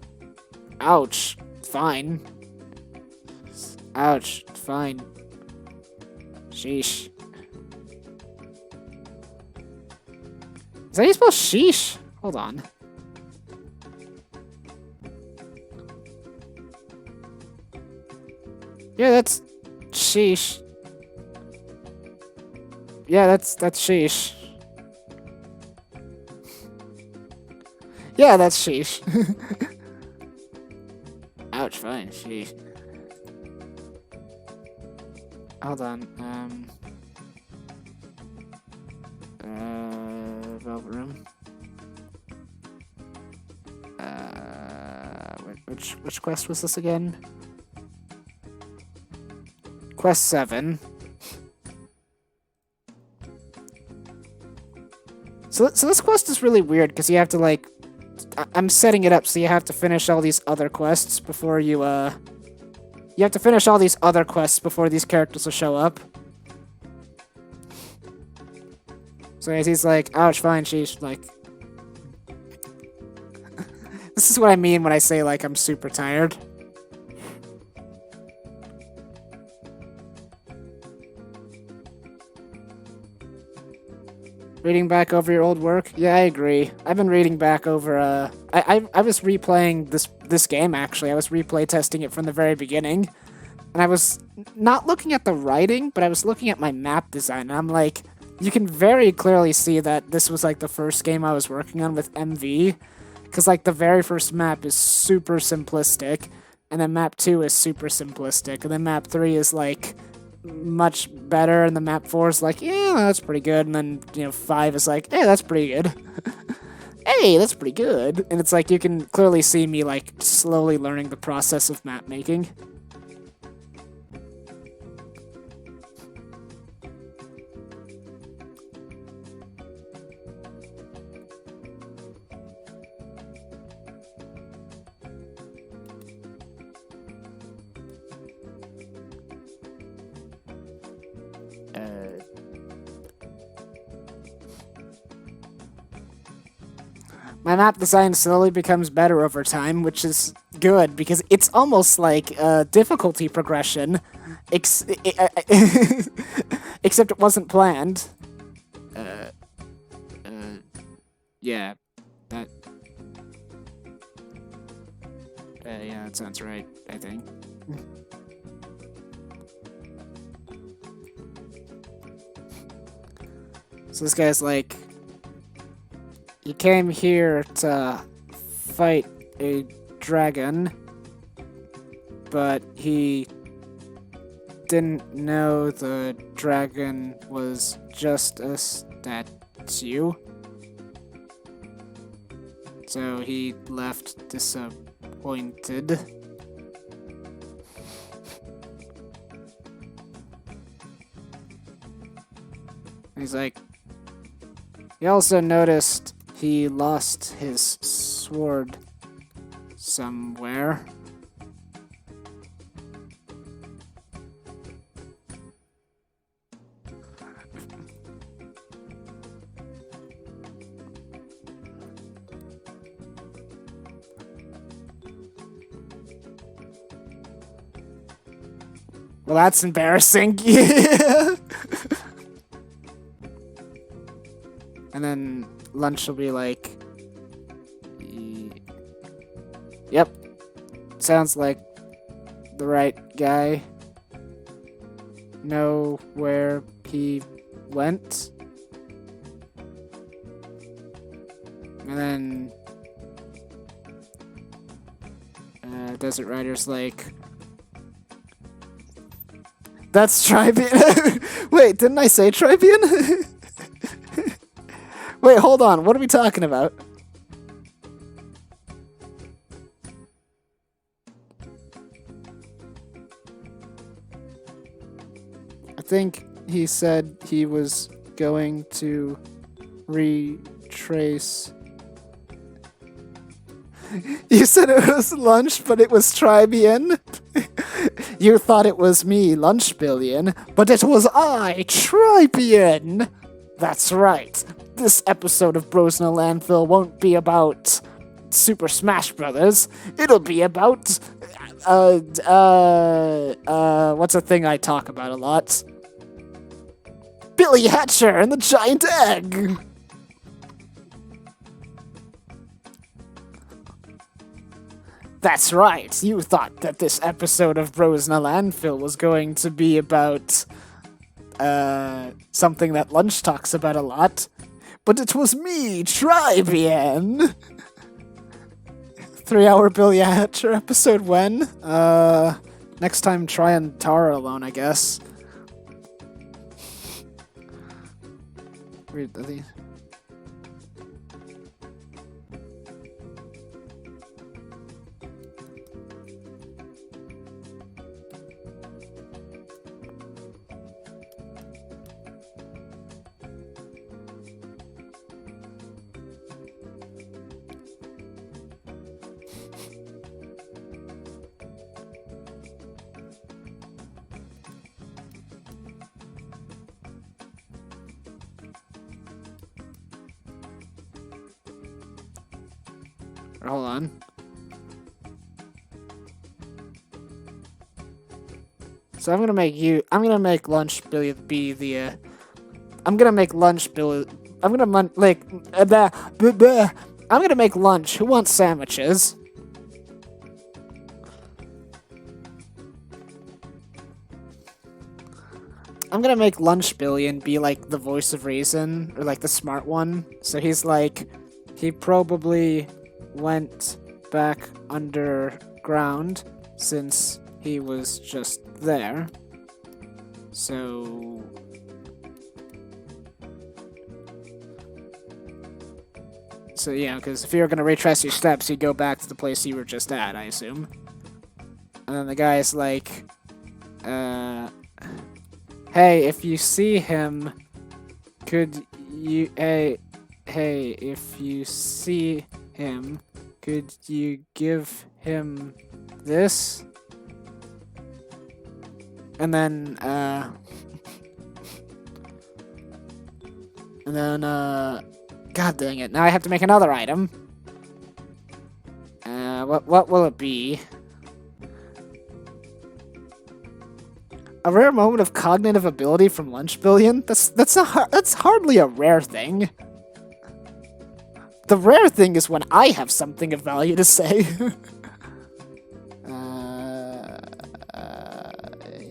ouch, fine. Ouch, fine. Sheesh. Is that how you spell sheesh? Hold on. Yeah, that's sheesh. Yeah, that's sheesh. Yeah, that's sheesh. Ouch, fine, sheesh. Hold on, Velvet Room. Which quest was this again? Quest 7. So this quest is really weird because you have to like, I'm setting it up so you have to finish all these other quests before you have to finish all these other quests before these characters will show up. So as he's like, ouch, fine, sheesh, like. This is what I mean when I say like I'm super tired. Reading back over your old work? Yeah, I agree. I've been reading back over, I was replaying this game, actually. I was replay testing it from the very beginning. And I was not looking at the writing, but I was looking at my map design. And I'm like, you can very clearly see that this was, like, the first game I was working on with MV. Because, like, the very first map is super simplistic. And then map 2 is super simplistic. And then map 3 is, like, much better, and the map 4 is like, yeah, that's pretty good, and then, 5 is like, hey, that's pretty good. Hey, that's pretty good. And it's like, you can clearly see me, like, slowly learning the process of map making. My map design slowly becomes better over time, which is good, because it's almost like a difficulty progression, except it wasn't planned. Yeah, that... yeah, that sounds right, I think. So this guy's like... He came here to fight a dragon, but he didn't know the dragon was just a statue. So he left disappointed. He's like, he also noticed he lost his sword somewhere. Well, that's embarrassing. Yeah. And then Lunch will be like, yep, sounds like the right guy. Know where he went. And then Desert Rider's like, that's Tribian. Wait, didn't I say Tribian? Wait, hold on. What are we talking about? I think he said he was going to retrace. You said it was Lunch, but it was Tribian. You thought it was me, Lunch Billion, but it was I, Tribian. That's right. This episode of Bros in a Landfill won't be about Super Smash Brothers. It'll be about, what's a thing I talk about a lot? Billy Hatcher and the Giant Egg! That's right, you thought that this episode of Bros in a Landfill was going to be about, something that Lunch talks about a lot. But it was me, Tribian! 3-hour Billy Hatcher episode when? Next time try and Tara alone, I guess. Read the... Or hold on. So I'm gonna make Lunch Billy be the, I'm gonna make Lunch Billy, I'm gonna I'm gonna make lunch. Who wants sandwiches? I'm gonna make Lunch Billion be like the voice of reason, or like the smart one. So he's like, he probably went back underground since he was just there. So yeah, because if you're gonna retrace your steps, you go back to the place you were just at, I assume. And then the guy's like, hey, if you see him, could you, hey, if you see him, could you give him this? And then, God dang it, now I have to make another item. What will it be? A rare moment of cognitive ability from Lunch Billion? That's hardly a rare thing. The rare thing is when I have something of value to say. Here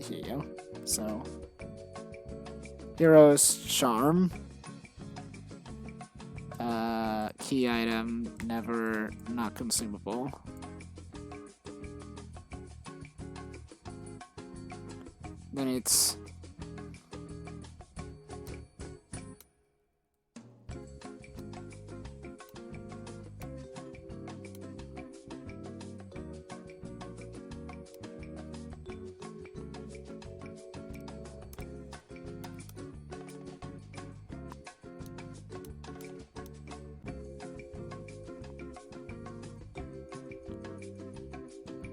you go. So, Hero's Charm. Key item, never not consumable. Then it's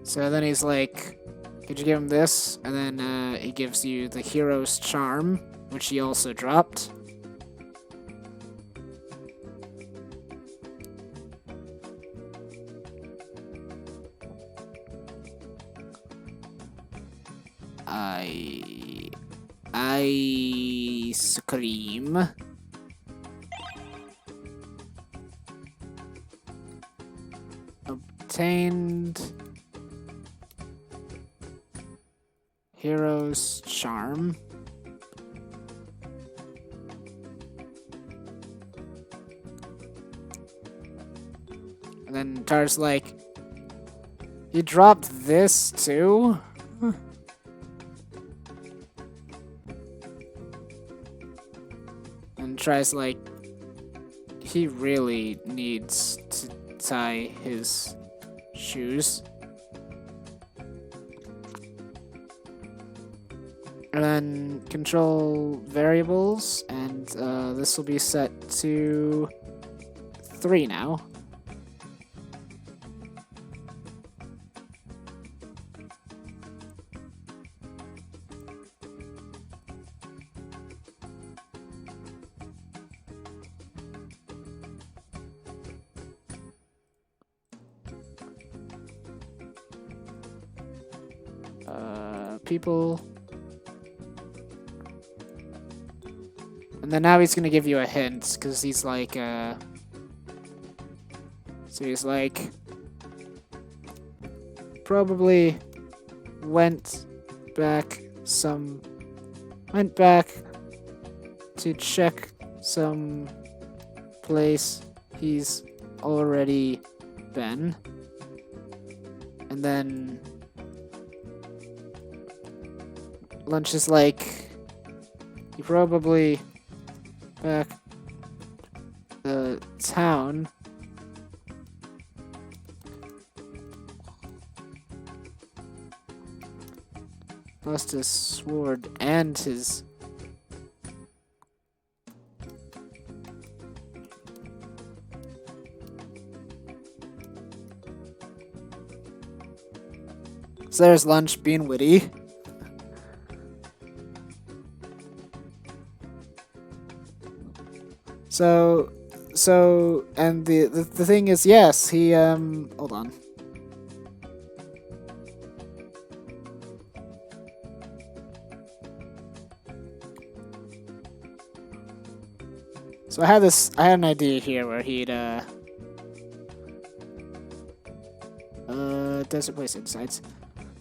so then he's like, could you give him this? And then he gives you the Hero's Charm, which he also dropped. Ice cream. Obtained Hero's Charm. And then Tar's like, you dropped this too? And tries like, he really needs to tie his shoes. And then control variables, and this will be set to 3 now. People. And then now he's gonna give you a hint, because he's like, so he's like, probably went back to check some place he's already been. And then Lunch is like, you probably back the town. Lost his sword and his... So there's Lunch being witty. So So and the thing is, yes, he hold on. So I had an idea here where he'd desert place insights.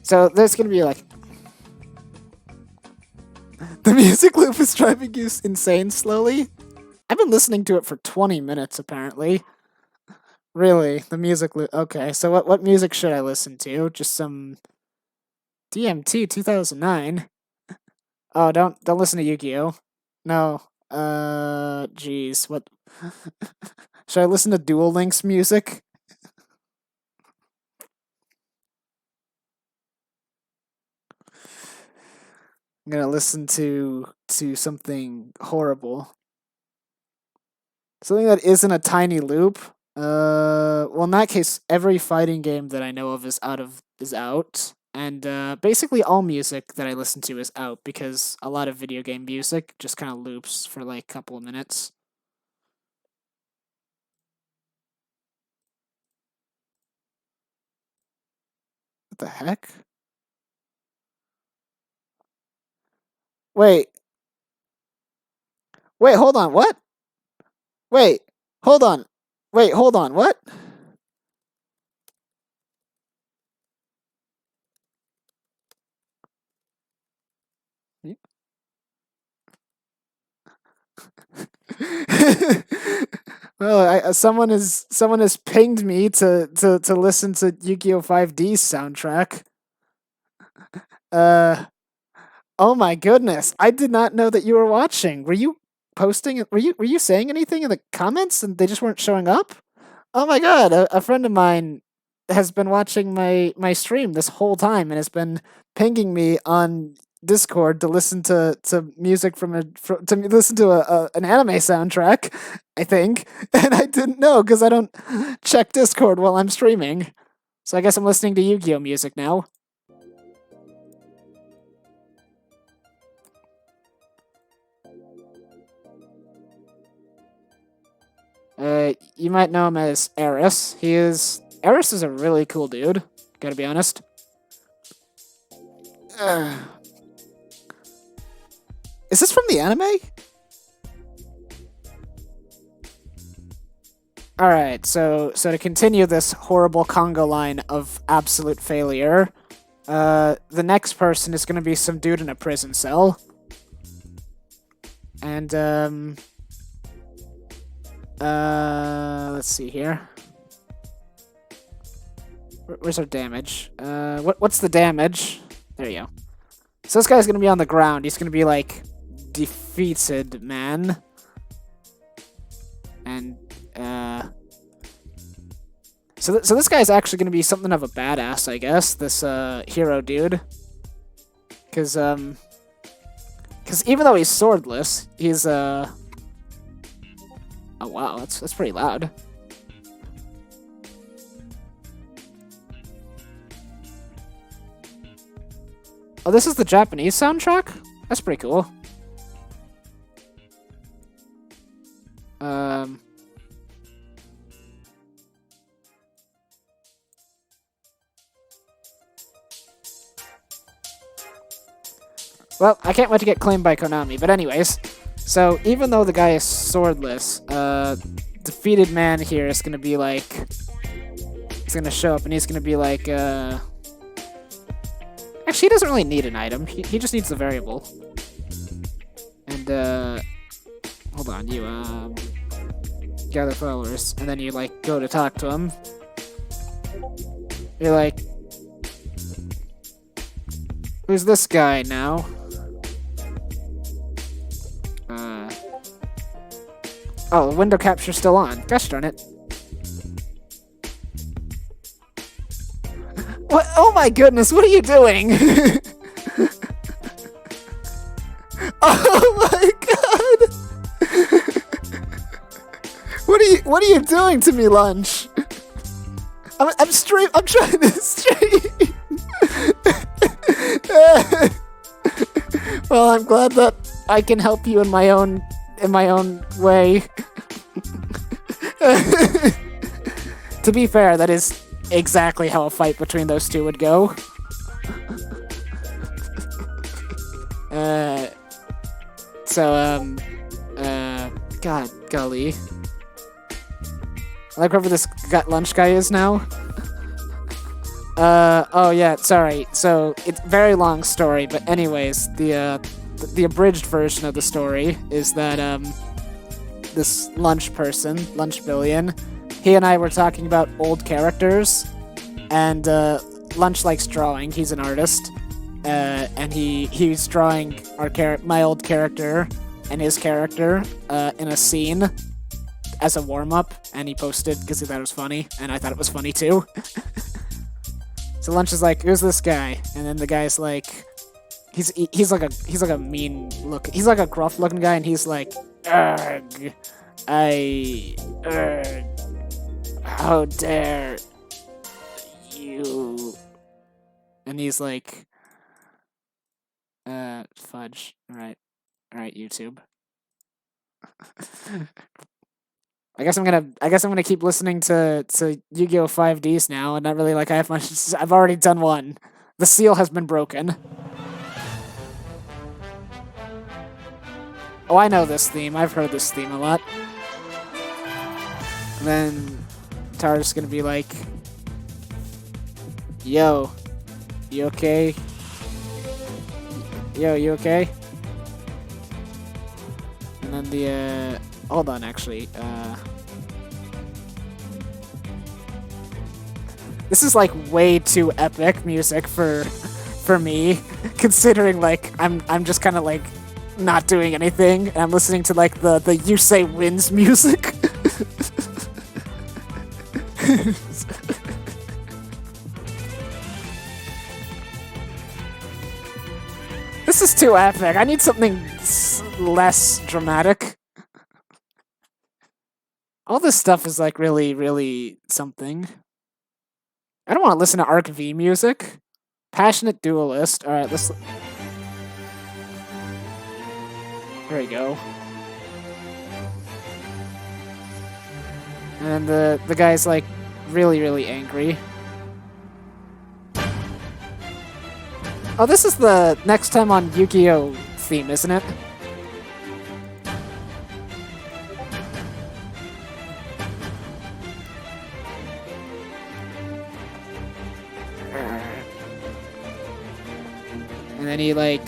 So there's gonna be like the music loop is driving you insane slowly. I've been listening to it for 20 minutes apparently. Really, the music loop. Okay, so what music should I listen to? Just some DMT 2009. Oh, don't listen to Yu-Gi-Oh. No. Jeez, what? Should I listen to Duel Links music? I'm gonna listen to something horrible. Something that isn't a tiny loop. Well, in that case, every fighting game that I know of is out, and basically all music that I listen to is out because a lot of video game music just kind of loops for like a couple of minutes. What the heck? Wait. Wait, hold on. What? Wait. Hold on. Wait, hold on. What? Well, someone has pinged me to listen to Yu-Gi-Oh! 5D's soundtrack. Oh my goodness! I did not know that you were watching. Were you posting? Were you saying anything in the comments and they just weren't showing up? Oh my god! A friend of mine has been watching my stream this whole time and has been pinging me on Discord to listen to music to listen to an anime soundtrack, I think, and I didn't know because I don't check Discord while I'm streaming. So I guess I'm listening to Yu-Gi-Oh music now. You might know him as Eris. Eris is a really cool dude. Gotta be honest. Is this from the anime? Alright, so to continue this horrible conga line of absolute failure, the next person is gonna be some dude in a prison cell. And, let's see here. Where's our damage? What's the damage? There you go. So this guy's gonna be on the ground. He's gonna be like defeated man. And so this guy's actually gonna be something of a badass, I guess. This hero dude, because even though he's swordless, he's oh wow, that's pretty loud. Oh, this is the Japanese soundtrack? That's pretty cool. Well, I can't wait to get claimed by Konami, but anyways. So, even though the guy is swordless, defeated man here is gonna be like... He's gonna show up and he's gonna be like, Actually, he doesn't really need an item. He just needs the variable. And, hold on, you, gather followers, and then you, like, go to talk to him. You're like, who's this guy now? Oh, the window capture's still on. Gosh darn it. What? Oh my goodness, what are you doing? Oh my god! What are you doing to me, Lunch? I'm trying to stream. Well, I'm glad that I can help you in my own way. To be fair, that is exactly how a fight between those two would go. God, golly. I like whoever this lunch guy is now. Oh yeah, sorry. So, it's a very long story, but anyways, the abridged version of the story is that, this lunch person, Lunch Billion, he and I were talking about old characters, and, Lunch likes drawing, he's an artist, and he's drawing my old character and his character, in a scene as a warm-up, and he posted because he thought it was funny, and I thought it was funny too. So Lunch is like, "Who's this guy?" And then the guy's like, he's like a mean look. He's like a gruff looking guy, and he's like, "Ugh, how dare you?" And he's like, fudge. All right, YouTube. I guess I'm gonna keep listening to Yu-Gi-Oh! 5Ds now, and not really like I have much. I've already done one. The seal has been broken. Oh, I know this theme. I've heard this theme a lot. And then Tara's gonna be like, "Yo, you okay? Yo, you okay?" And then the hold on, actually. This is like way too epic music for me, considering like I'm just kind of like not doing anything, and I'm listening to like the You Say Wins music. This is too epic. I need something less dramatic. All this stuff is like really, really something. I don't want to listen to Arc V music. Passionate Duelist. Alright, let's... There we go. And the guy's like really, really angry. Oh, this is the next time on Yu-Gi-Oh! Theme, isn't it? And then he like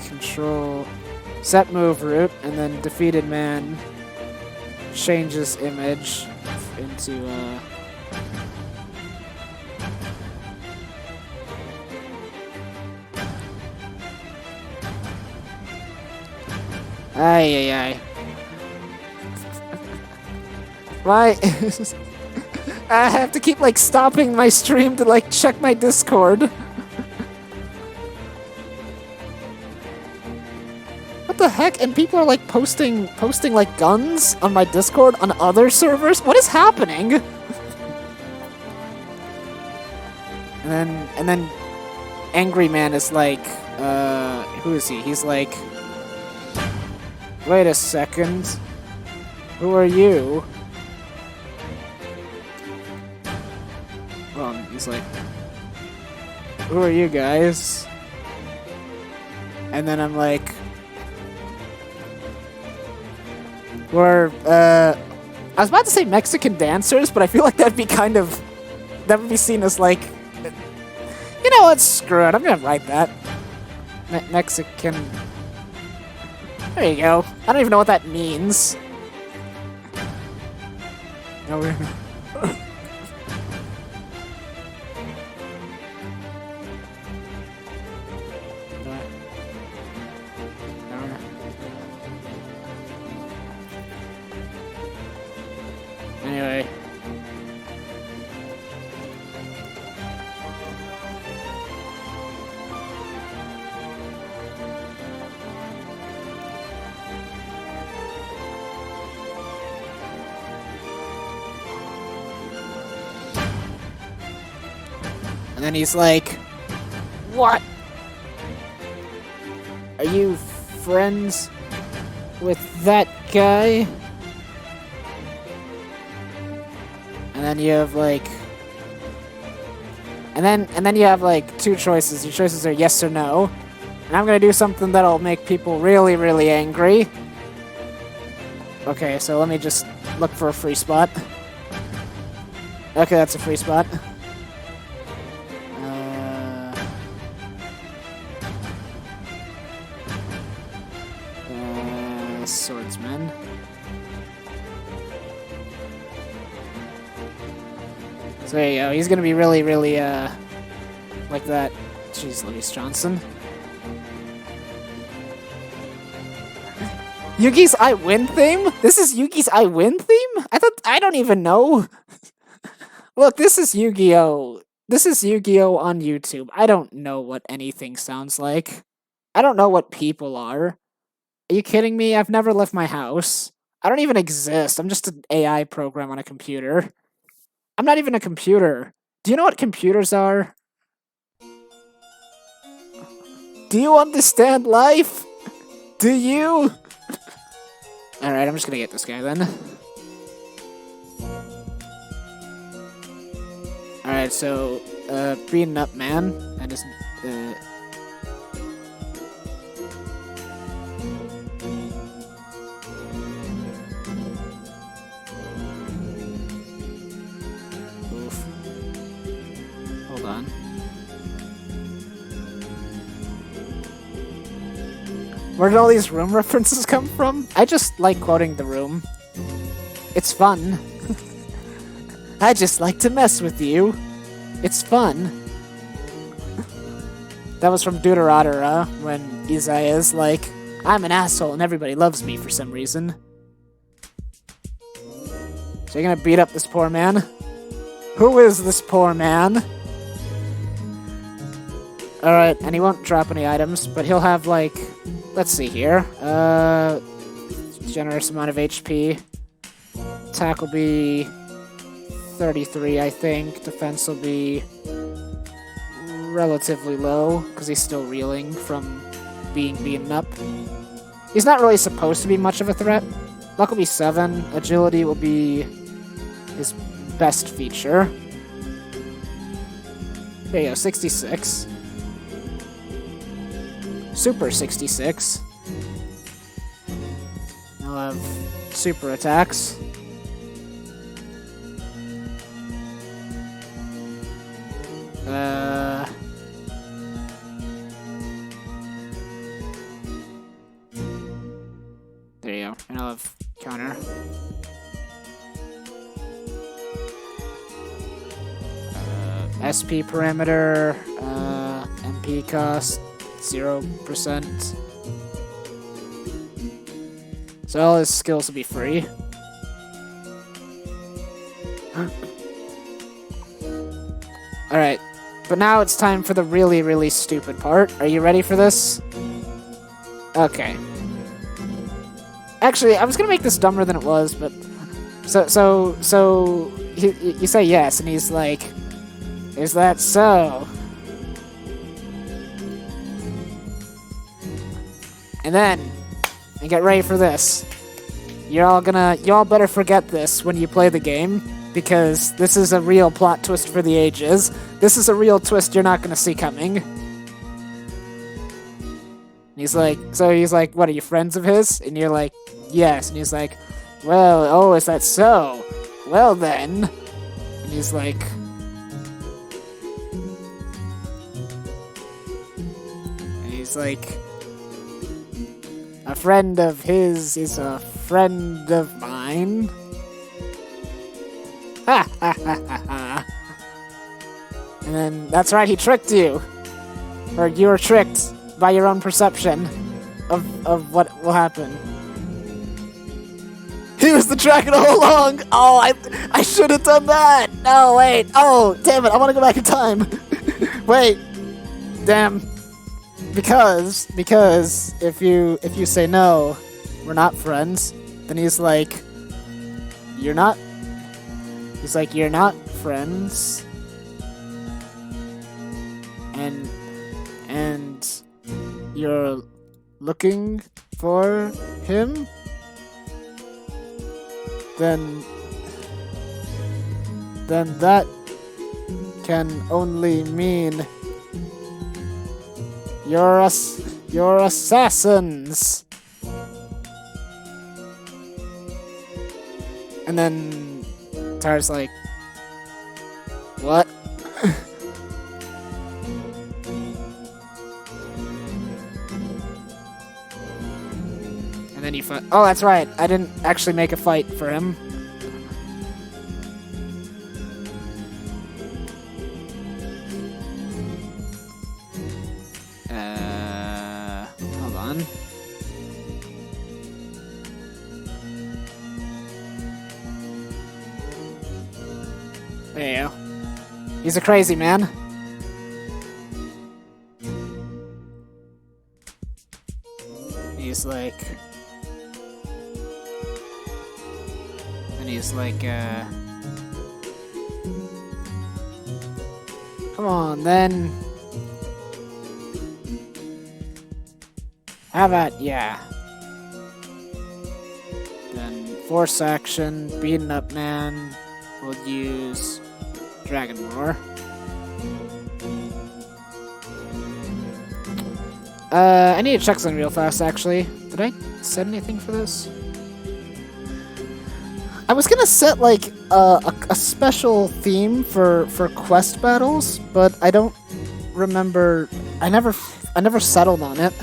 control set move route, and then defeated man changes image into Ay. Why? I have to keep like stopping my stream to like check my Discord. What the heck? And people are like posting like guns on my Discord on other servers? What is happening? And then Angry Man is like, who is he? He's like, wait a second. Who are you? Well, he's like, who are you guys? And then I'm like, we're, I was about to say Mexican dancers, but I feel like that would be seen as like, you know what, screw it, I'm gonna write that. Mexican. There you go. I don't even know what that means. No, we're... Anyway. And then he's like, what? Are you friends with that guy? And then you have like, and then you have like two choices. Your choices are yes or no. And I'm gonna do something that'll make people really, really angry. Okay, so let me just look for a free spot. Okay, that's a free spot. Swordsman. So there you go. He's gonna be really, really, like that. Jeez Louise Johnson. Yugi's I Win theme? This is Yugi's I Win theme? I don't even know. Look, this is Yu-Gi-Oh! This is Yu-Gi-Oh! On YouTube. I don't know what anything sounds like. I don't know what people are. Are you kidding me? I've never left my house. I don't even exist. I'm just an AI program on a computer. I'm not even a computer. Do you know what computers are? Do you understand life? Do you? Alright, I'm just gonna get this guy then. Alright, so, beaten up man, and his, oof. Hold on. Where did all these room references come from? I just like quoting the room. It's fun. I just like to mess with you. It's fun. That was from Deuteronomy, when Dsy is like, I'm an asshole and everybody loves me for some reason. So you're gonna beat up this poor man? Who is this poor man? Alright, and he won't drop any items, but he'll have like, let's see here. Generous amount of HP. Attack will be 33, I think. Defense will be relatively low, because he's still reeling from being beaten up. He's not really supposed to be much of a threat. Luck will be 7. Agility will be his best feature. There you go, 66. Super 66. I'll have super attacks. There you go, and I'll have counter. SP parameter, MP cost 0%. So all his skills will be free. Alright, but now it's time for the really, really stupid part. Are you ready for this? Okay. Actually, I was gonna make this dumber than it was, but... So, you say yes, and he's like, is that so? And then, and get ready for this. Y'all better forget this when you play the game, because this is a real plot twist for the ages. This is a real twist you're not gonna see coming. And he's like, what, are you friends of his? And you're like, yes. And he's like, well, oh, is that so? Well then. And he's like... a friend of his is a friend of mine. Ha ha ha ha ha. And then, that's right, he tricked you. Or you were tricked by your own perception of what will happen. He was the dragon all along! Oh, I should have done that! No, wait. Oh, damn it, I want to go back in time. Wait. Damn. Because if you say no, we're not friends, then he's like, you're not. He's like, you're not friends. And you're looking for him? then that can only mean you're assassins. And then Tara's like, what? And then you fight. Oh, that's right. I didn't actually make a fight for him. Hold on. There you go. He's a crazy man. He's like... And he's like, come on, then. How about, yeah. Then force action, beaten up man. We'll use Dragon Roar. I need to check something real fast, actually. Did I set anything for this? I was gonna set like a special theme for quest battles, but I don't remember. I never settled on it.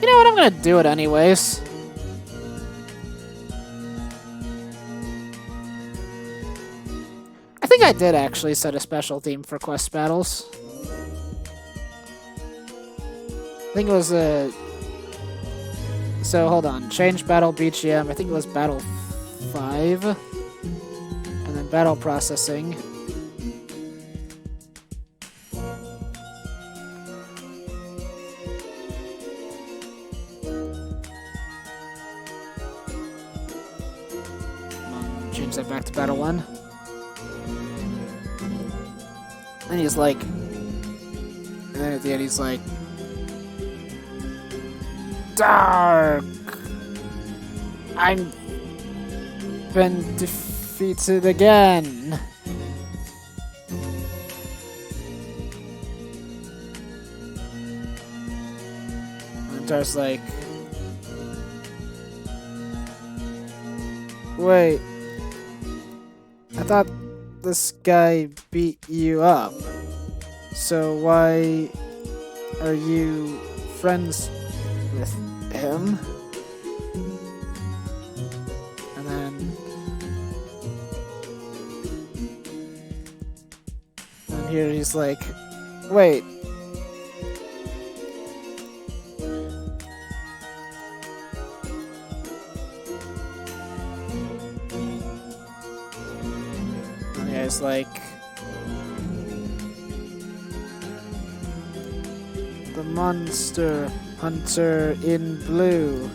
You know what? I'm gonna do it anyways. I think I did actually set a special theme for quest battles. I think it was a. So hold on, change battle BGM, I think it was battle 5, and then battle processing. Change that back to battle 1. And he's like, and then at the end he's like, dark! I'm been defeated again. And Dar's like, wait, I thought this guy beat you up, so why are you friends with him? And here he's like, wait, and he's like, the monster hunter in blue.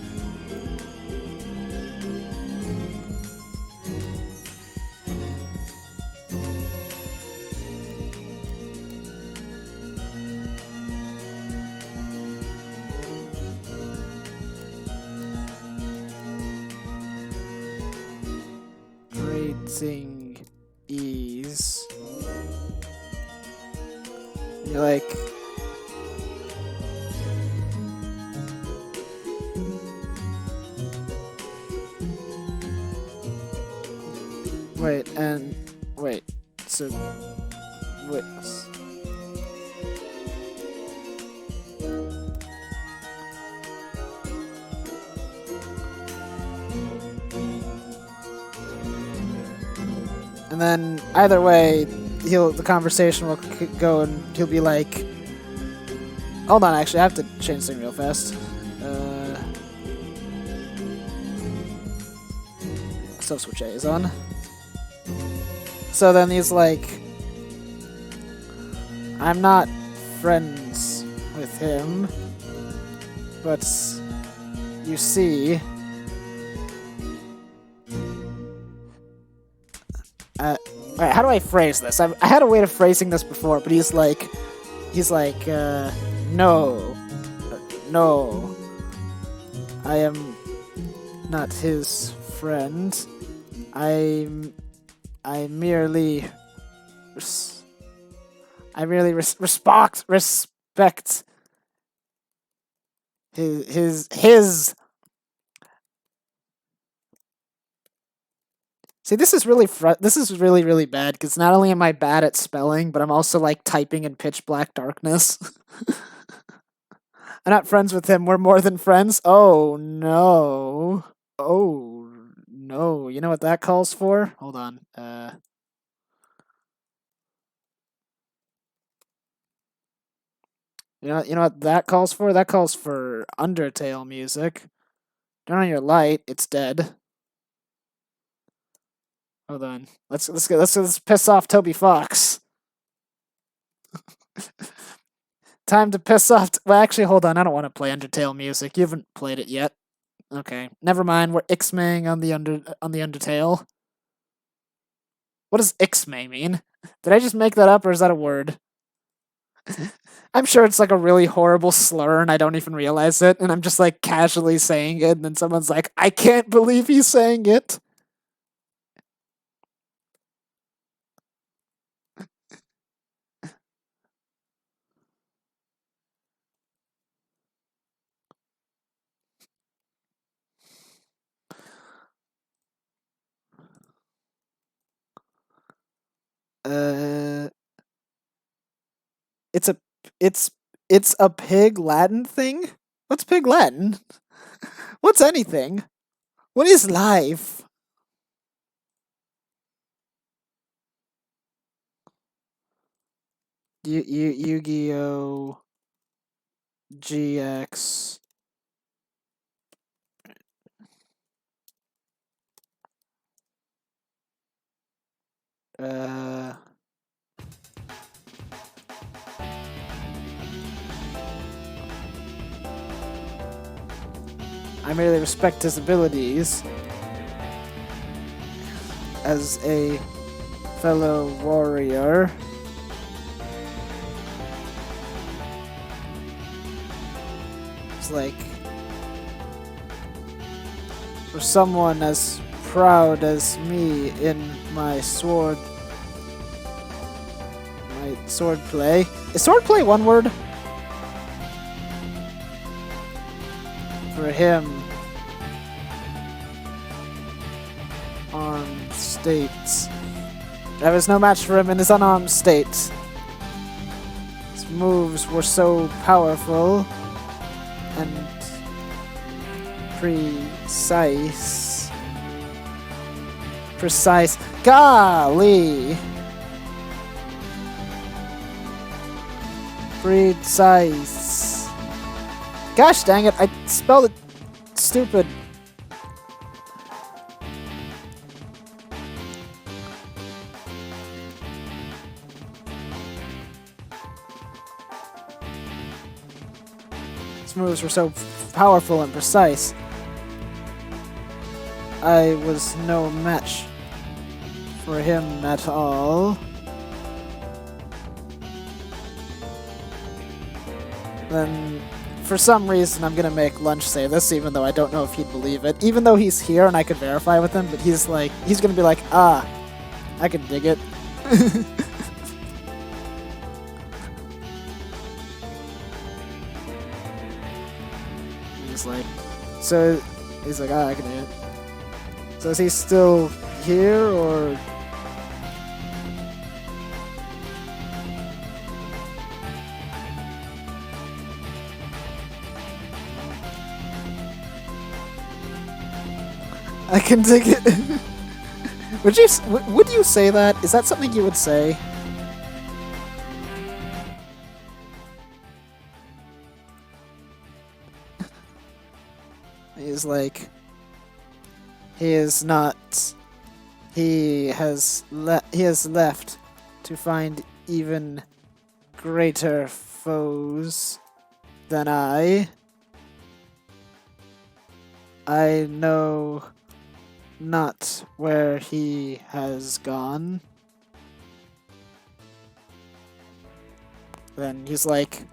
Rating ease. You're like, wait, so, wait. And then, either way, the conversation will go and he'll be like, hold on, actually, I have to change something real fast. Stuff switch A is on. So then he's like, I'm not friends with him, but you see, alright, how do I phrase this? I had a way of phrasing this before, but he's like, no, I am not his friend. I merely respect his. See, this is really bad because not only am I bad at spelling, but I'm also like typing in pitch black darkness. I'm not friends with him. We're more than friends. Oh no. Oh no. You know what that calls for? Hold on. You know what that calls for? That calls for Undertale music. Turn on your light. It's dead. Hold on. Let's piss off Toby Fox. Time to piss off. Well, actually, hold on. I don't want to play Undertale music. You haven't played it yet. Okay, never mind. We're Ixmaying on the Undertale. What does Ixmay mean? Did I just make that up, or is that a word? I'm sure it's like a really horrible slur, and I don't even realize it, and I'm just like casually saying it, and then someone's like, "I can't believe he's saying it." Uh, it's a it's it's a pig Latin thing. What's pig Latin? What's anything? What is life? Yu-Gi-Oh! GX. Uh, I merely respect his abilities as a fellow warrior. It's like, for someone as proud as me in my sword play. Is sword play one word? For him, armed states. There was no match for him in his unarmed state. His moves were so powerful and precise. Golly! Precise. Gosh dang it, I spelled it stupid. His moves were so powerful and precise. I was no match for him at all. Then, for some reason, I'm gonna make Lunch say this, even though I don't know if he'd believe it. Even though he's here and I could verify with him, but he's gonna be like, ah, I can dig it. He's like, ah, I can dig it. So is he still here, or? I can dig it. Would you say that? Is that something you would say? He's like, he is not. He has left to find even greater foes than I. I know not where he has gone. Then he's like,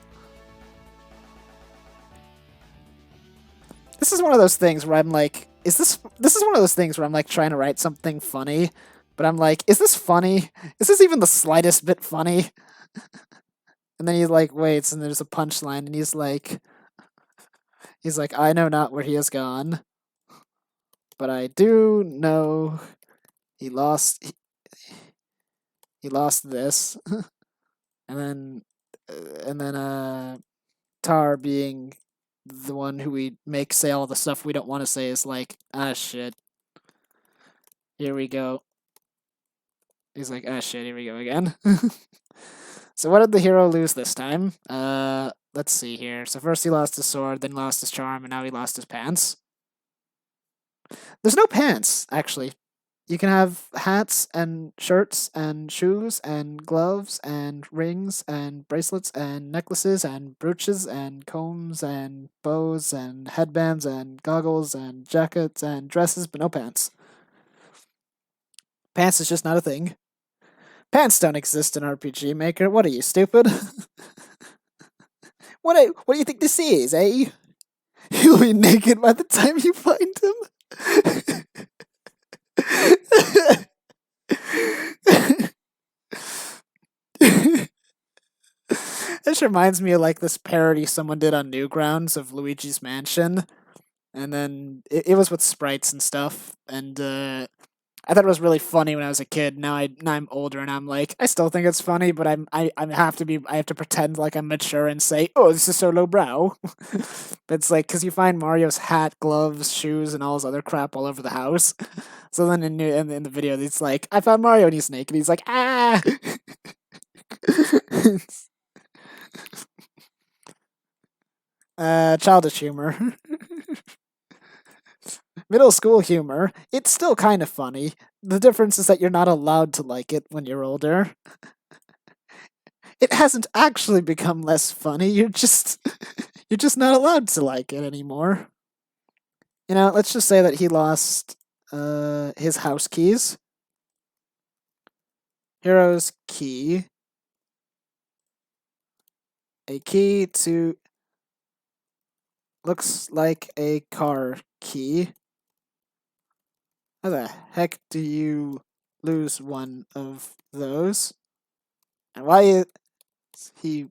this is one of those things where I'm like, is this is one of those things where I'm like trying to write something funny, but I'm like, is this funny? Is this even the slightest bit funny? And then he like waits, and there's a punchline, and he's like, I know not where he has gone, but I do know he lost he lost this, and then Tar being the one who we make say all the stuff we don't want to say is like, ah shit, here we go. He's like, ah shit, here we go again. So what did the hero lose this time? Let's see here. So first he lost his sword, then lost his charm, and now he lost his pants. There's no pants, actually. You can have hats and shirts and shoes and gloves and rings and bracelets and necklaces and brooches and combs and bows and headbands and goggles and jackets and dresses, but no pants. Pants is just not a thing. Pants don't exist in RPG Maker. What are you, stupid? What do you think this is, eh? You'll be naked by the time you find him. This reminds me of like this parody someone did on Newgrounds of Luigi's Mansion, and then it was with sprites and stuff, and I thought it was really funny when I was a kid. Now I'm older and I'm like, I still think it's funny, but I have to pretend like I'm mature and say, oh, this is so lowbrow. But it's like because you find Mario's hat, gloves, shoes, and all his other crap all over the house. So then in the video, it's like, I found Mario and he's naked. He's like, ah. Childish humor. Middle school humor. It's still kind of funny. The difference is that you're not allowed to like it when you're older. It hasn't actually become less funny. You're just not allowed to like it anymore. You know, let's just say that he lost his house keys. Hero's key. A key to looks like a car key. How the heck do you lose one of those? And why is he...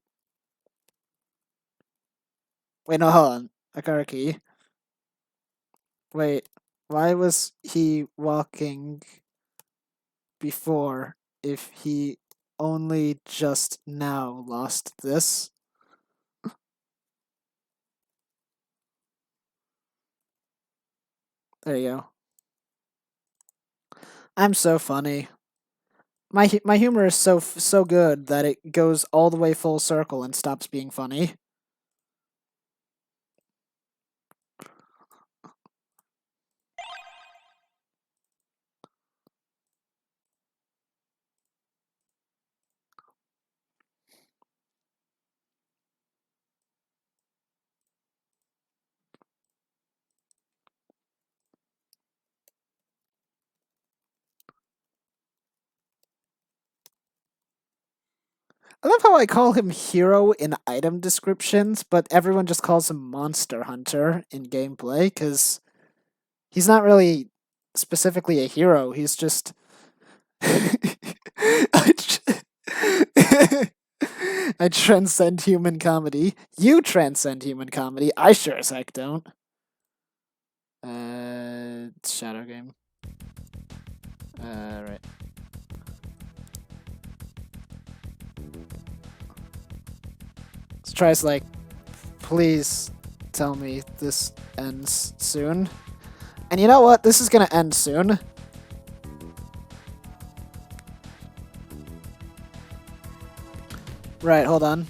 Wait, no, hold on. A car key. Wait, why was he walking before if he only just now lost this? There you go. I'm so funny. My humor is so good that it goes all the way full circle and stops being funny. I love how I call him hero in item descriptions, but everyone just calls him Monster Hunter in gameplay, because he's not really specifically a hero, he's just... I transcend human comedy. You transcend human comedy. I sure as heck don't. Shadow game. Right. Let's try this, like, please tell me this ends soon. And you know what? This is gonna end soon. Right, hold on.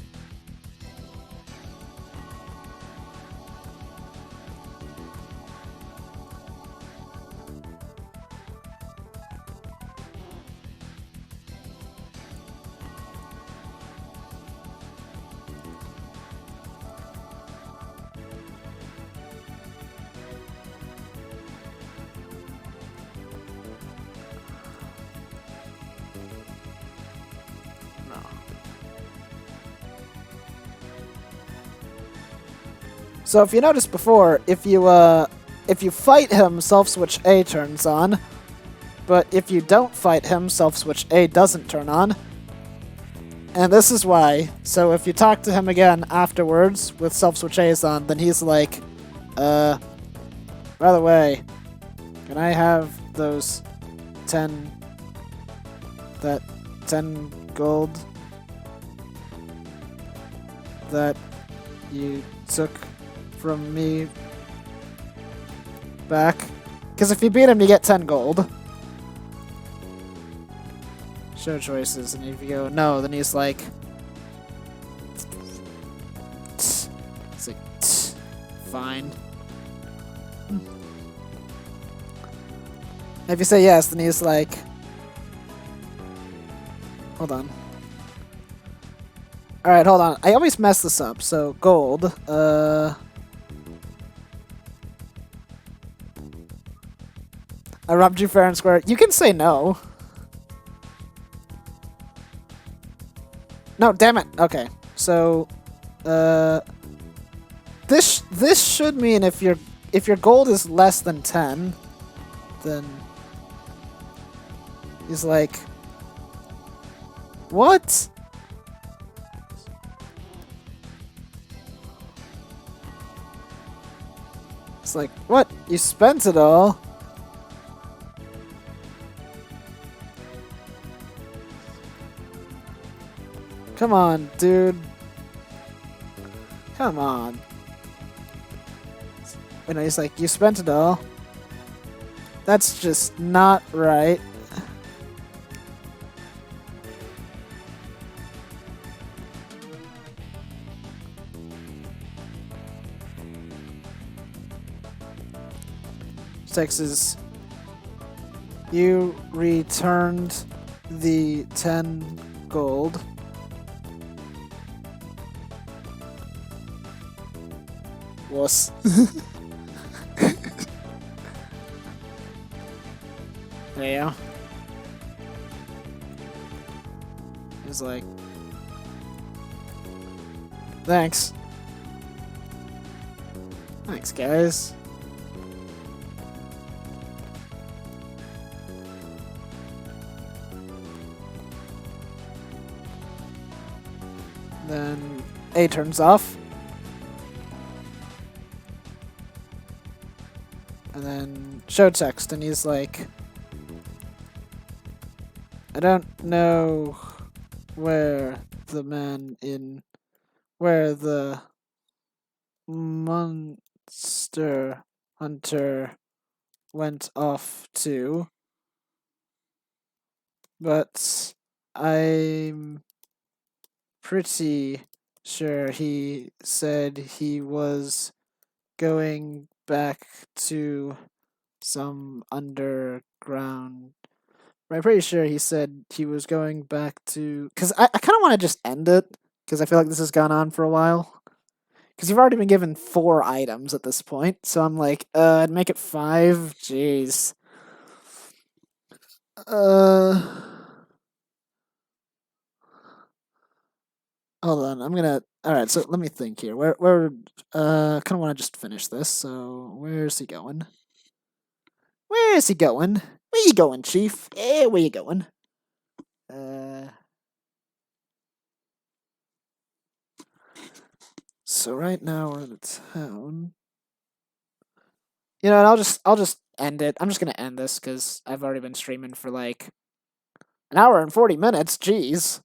So if you noticed before, if you if you fight him, self switch A turns on. But if you don't fight him, self switch A doesn't turn on. And this is why. So if you talk to him again afterwards with self switch A's on, then he's like, by the way, can I have those 10 gold that you took from me back? Because if you beat him, you get 10 gold. Show choices, and if you go no, then he's like, it's like, fine. If you say yes, then he's like, hold on. Alright, hold on. I always mess this up. So, gold. I robbed you fair and square. You can say no. No, damn it. Okay. So, this should mean if your gold is less than 10, then he's like, what? It's like, what? You spent it all? Come on, dude. Come on. You know, he's like, you spent it all. That's just not right. Texas, you returned the 10 gold. Was. There you go. He's like, thanks. Thanks, guys. Then A turns off. And then show text, and he's like, I don't know where the monster hunter went off to, but I'm pretty sure he said he was going back to some underground. I'm pretty sure he said he was going back to... Because I kind of want to just end it, because I feel like this has gone on for a while. Because you've already been given 4 items at this point, so I'm like, I'd make it 5? Jeez. Hold on, I'm gonna... Alright, so let me think here. Where kind of want to just finish this, so where's he going? Where is he going? Where you going, Chief? Eh, where you going? So right now we're in the town. You know, and I'll just end it. I'm just gonna end this because I've already been streaming for like an hour and 40 minutes. Jeez,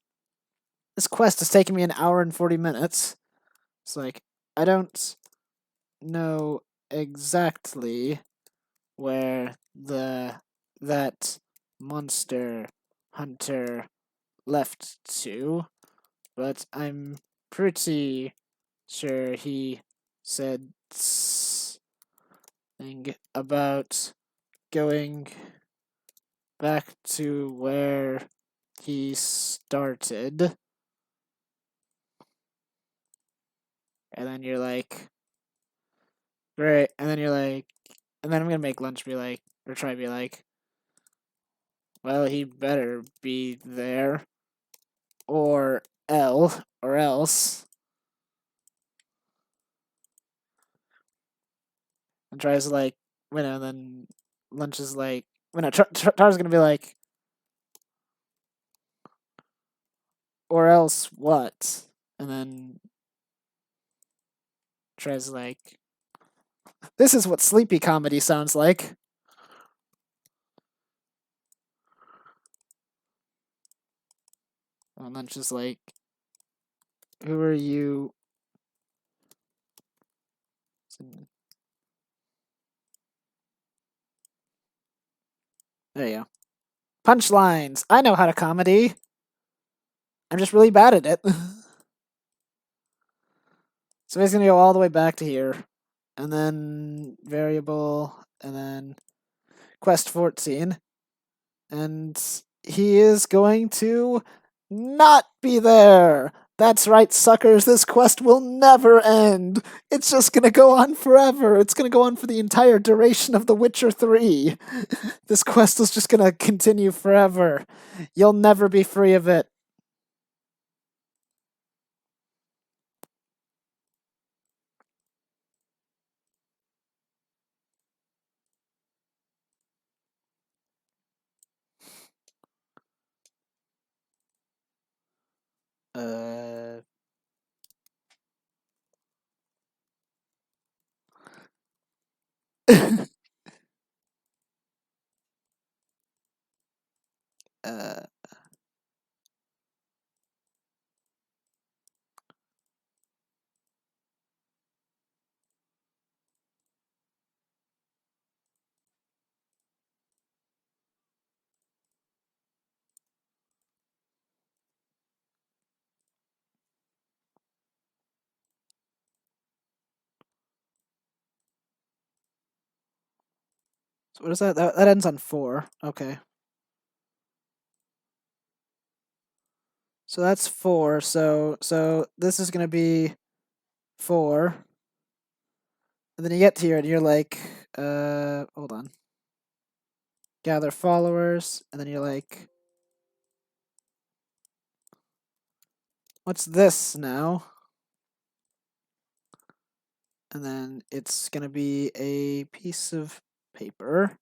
this quest has taken me an hour and 40 minutes. It's like I don't know exactly where that monster hunter left to, but I'm pretty sure he said something about going back to where he started. And then you're like, great. And then you're like, and then I'm gonna make lunch be like, or try to be like, well, he better be there, or else. And tries to like and then Lunch is like, Tar's gonna be like, or else what? And then Trey's like, this is what sleepy comedy sounds like. And Lunch is like, who are you? There you go. Punchlines. I know how to comedy. I'm just really bad at it. So he's gonna go all the way back to here. And then variable, and then quest 14. And he is going to not be there. That's right, suckers. This quest will never end. It's just gonna go on forever. It's gonna go on for the entire duration of The Witcher 3. This quest is just gonna continue forever. You'll never be free of it. Uh. uh. So what is that? That ends on 4. Okay. So that's 4. So this is gonna be 4. And then you get here and you're like, hold on. Gather followers, and then you're like, what's this now? And then it's gonna be a piece of paper.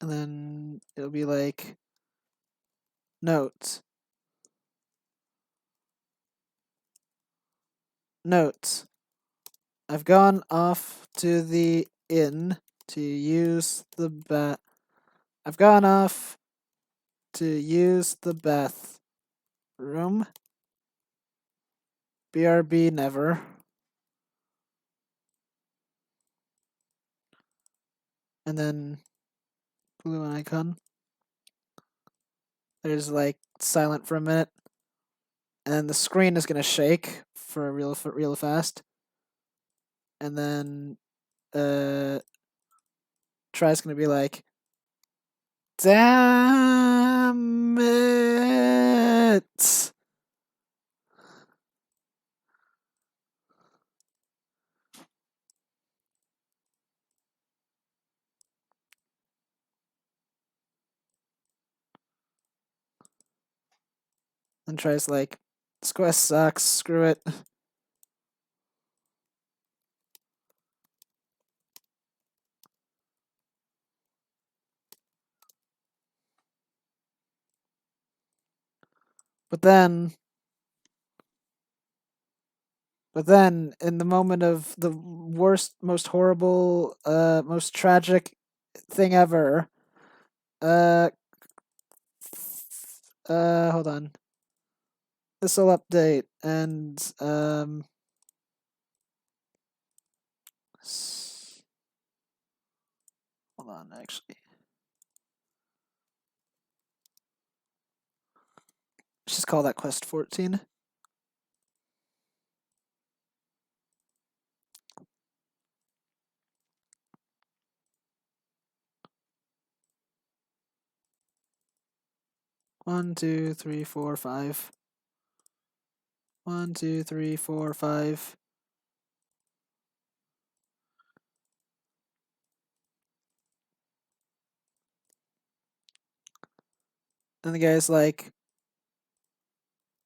And then it'll be like, notes. Notes. I've gone off to the inn to use the I've gone off to use the bathroom. BRB never. And then blue icon. There's like silent for a minute. And then the screen is gonna shake for real fast. And then Try's gonna be like, damn it. And Try's like, this quest sucks, screw it. But then, in the moment of the worst, most horrible, most tragic thing ever, hold on. This will update, and, hold on, actually. Let's just call that quest 14. One, two, three, four, 5. 1, 2, 3, 4, 5. And the guy's like,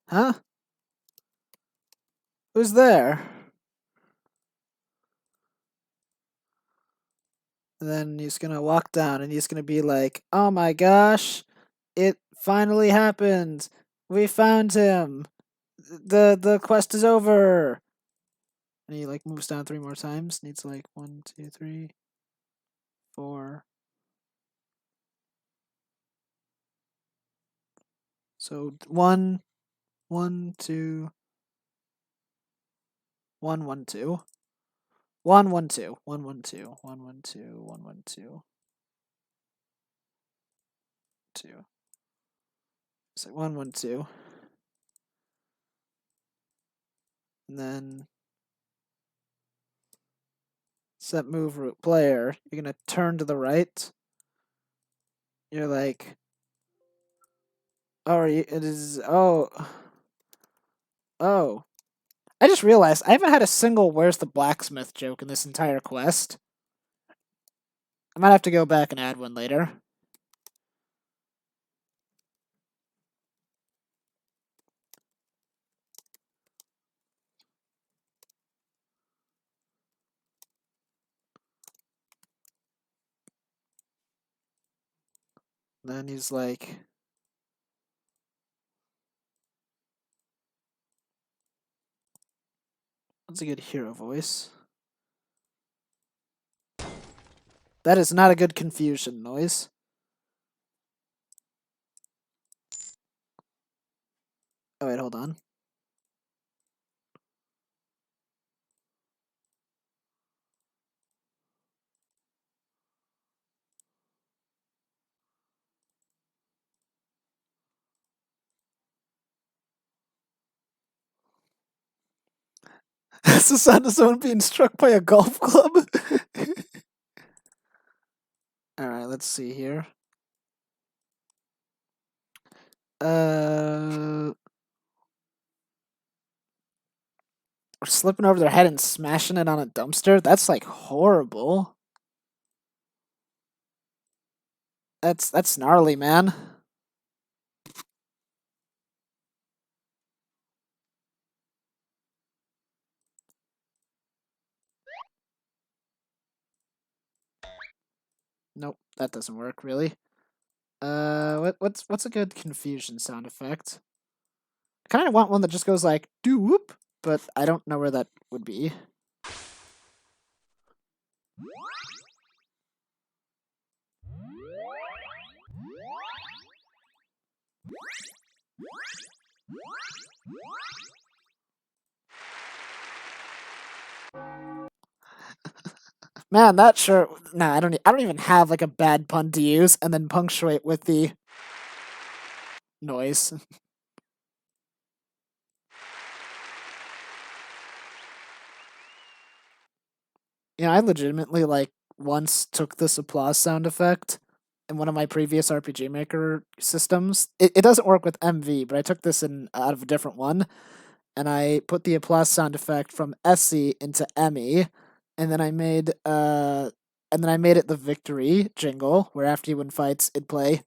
huh? Who's there? And then he's gonna walk down and he's gonna be like, oh my gosh, it finally happened. We found him. The quest is over. And he like moves down 3 more times. Needs like 1, 2, 3, 4. So 1, 1, 2, 1, 1, 2. 1, 1, 2, 1, 1, 2, 1, 1, 2, 1, 1, 2, 2. So 1, 1, 2. And then set move root player. You're gonna turn to the right. You're like, oh, it is. Oh. I just realized I haven't had a single "Where's the blacksmith" joke in this entire quest. I might have to go back and add one later. Then he's like, what's a good hero voice? That is not a good confusion noise. Oh, wait, hold on. That's the sound of someone being struck by a golf club. Alright, let's see here. Or slipping over their head and smashing it on a dumpster? That's like horrible. That's gnarly, man. Nope, that doesn't work really. What's a good confusion sound effect? I kind of want one that just goes like doo whoop, but I don't know where that would be. Man, that sure. Nah, I don't even have like a bad pun to use, and then punctuate with the noise. I legitimately like once took this applause sound effect in one of my previous RPG Maker systems. It doesn't work with MV, but I took this in out of a different one, and I put the applause sound effect from Dsy into Emmy, and then I made it the victory jingle, where after you win fights, it'd play.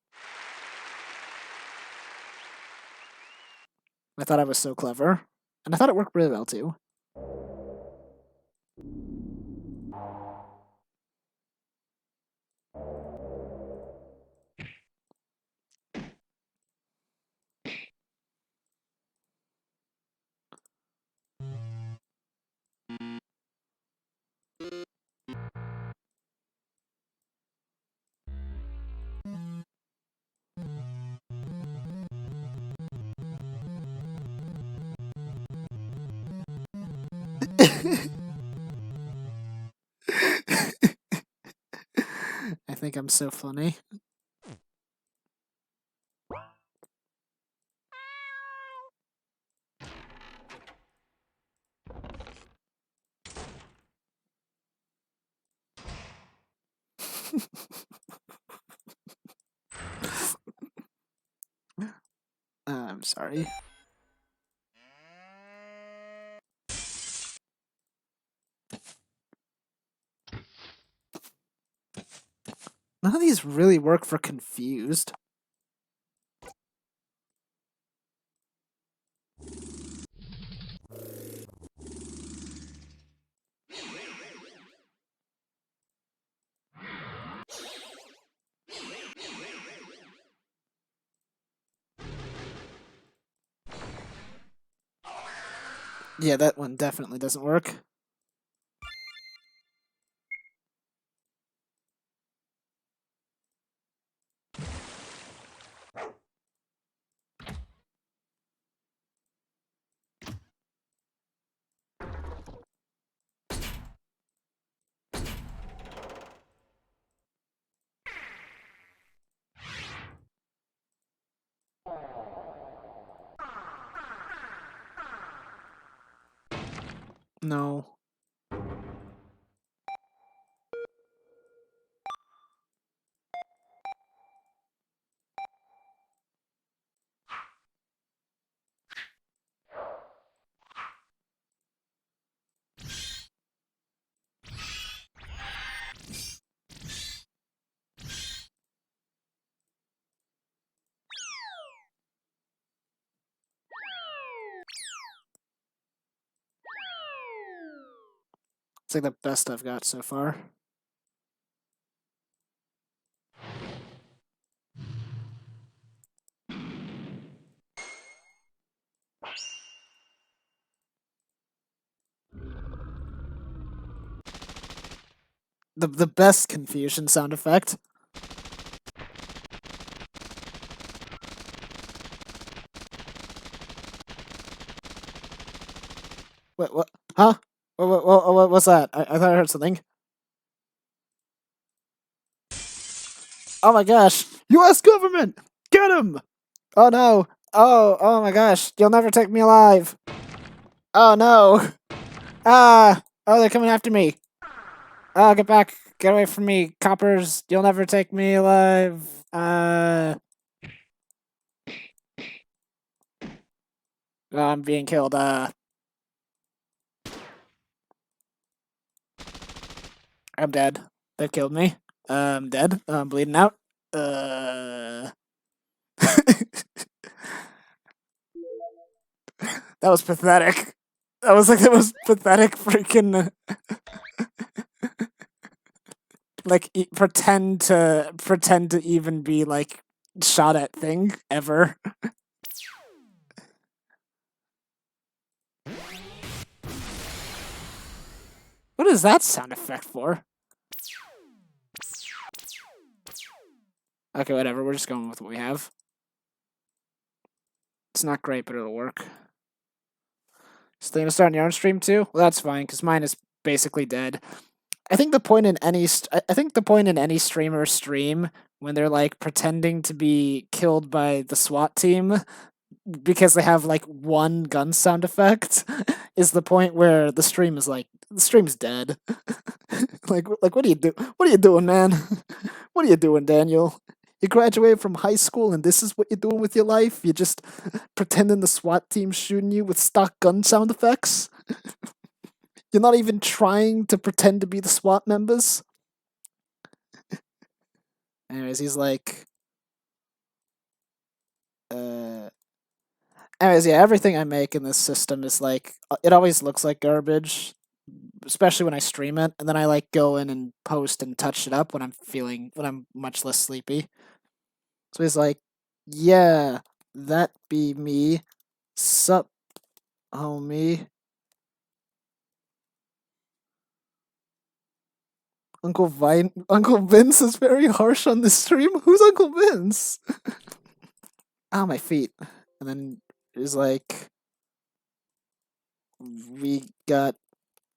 I thought I was so clever, and I thought it worked really well too. I think I'm so funny. I'm sorry. None of these really work for confused. Yeah, that one definitely doesn't work. No. It's like the best I've got so far. The best confusion sound effect. What? Huh? What's that? I thought I heard something. Oh my gosh! U.S. government! Get him! Oh no! Oh my gosh! You'll never take me alive! Oh no! Ah! Oh, they're coming after me! Oh, get back! Get away from me, coppers! You'll never take me alive! Oh, I'm being killed. I'm dead. They killed me. I'm dead. I'm bleeding out. That was pathetic. That was like the most pathetic freaking like pretend to even be like shot at thing ever. What is that sound effect for? Okay, whatever. We're just going with what we have. It's not great, but it'll work. So they're gonna start on your own stream too? Well, that's fine because mine is basically dead. I think the point in any streamer stream when they're like pretending to be killed by the SWAT team because they have like one gun sound effect is the point where the stream's dead. like what are you do? What are you doing, man? What are you doing, Daniel? You graduated from high school and this is what you're doing with your life? You're just pretending the SWAT team's shooting you with stock gun sound effects? You're not even trying to pretend to be the SWAT members? Anyways, he's like... Anyways, yeah, everything I make in this system is like... It always looks like garbage, especially when I stream it, and then I like go in and post and touch it up when I'm much less sleepy. So he's like, yeah, that be me. Sup, homie. Uncle Vince is very harsh on this stream. Who's Uncle Vince? Ah, my feet. And then he's like, we got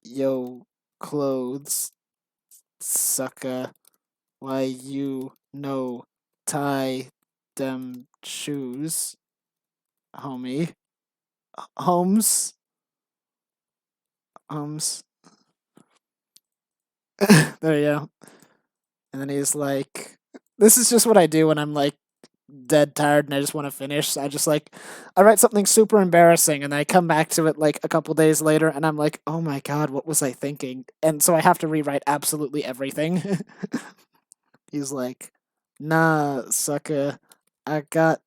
yo clothes, sucker. Why you no tie them shoes, homie? Holmes. Holmes. There you go. And then he's like, this is just what I do when I'm like dead tired and I just want to finish. So I write something super embarrassing and I come back to it like a couple days later and I'm like, oh my god, what was I thinking? And so I have to rewrite absolutely everything. He's like, nah, sucker, I got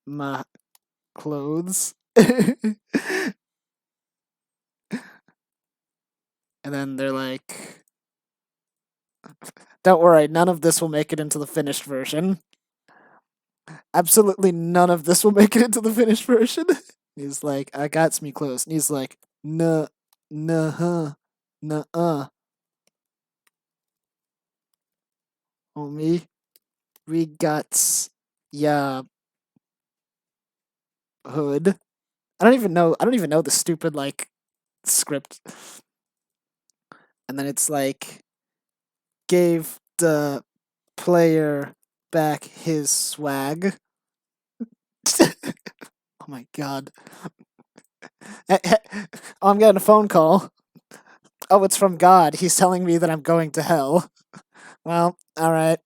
my clothes. And then they're like, don't worry, none of this will make it into the finished version. Absolutely none of this will make it into the finished version. He's like, I got me clothes. And he's like, Nuh, nuh-huh, nuh-uh. Homie, we got ya hood. I don't even know the stupid like script. And then it's like gave the player back his swag. Oh my god. Oh, I'm getting a phone call. Oh, it's from God. He's telling me that I'm going to hell. Well, all right.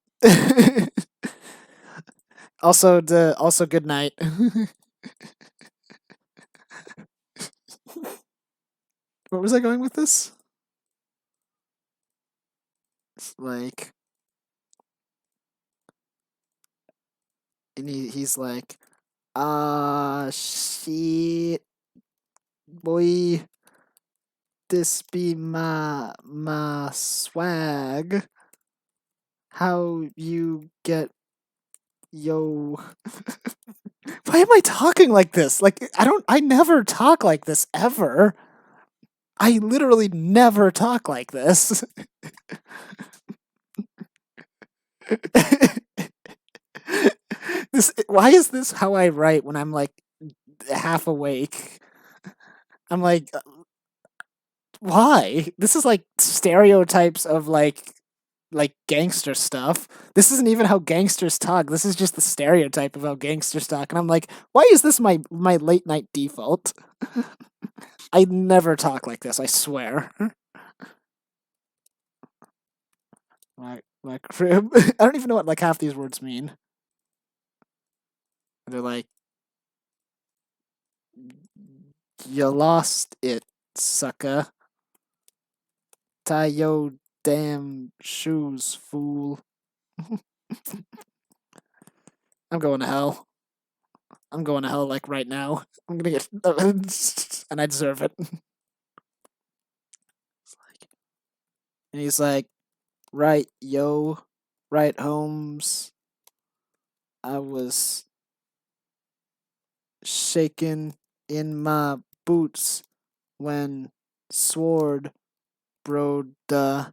Also good night. Where was I going with this? It's like, and he's like, ah, shit, boy, this be my swag. How you get yo? Why am I talking like this? Like I never talk like this ever. I literally never talk like this. This why is this how I write when I'm like half awake? I'm like, why? This is like stereotypes of like gangster stuff. This isn't even how gangsters talk. This is just the stereotype of how gangsters talk. And I'm like, why is this my late night default? I never talk like this, I swear. My crib. I don't even know what like half these words mean. They're like, you lost it, sucker. Tie your damn shoes, fool. I'm going to hell. I'm going to hell like right now. I'm gonna get and I deserve it. And he's like, right, yo, right, Holmes. I was shaking in my boots when Sword Broda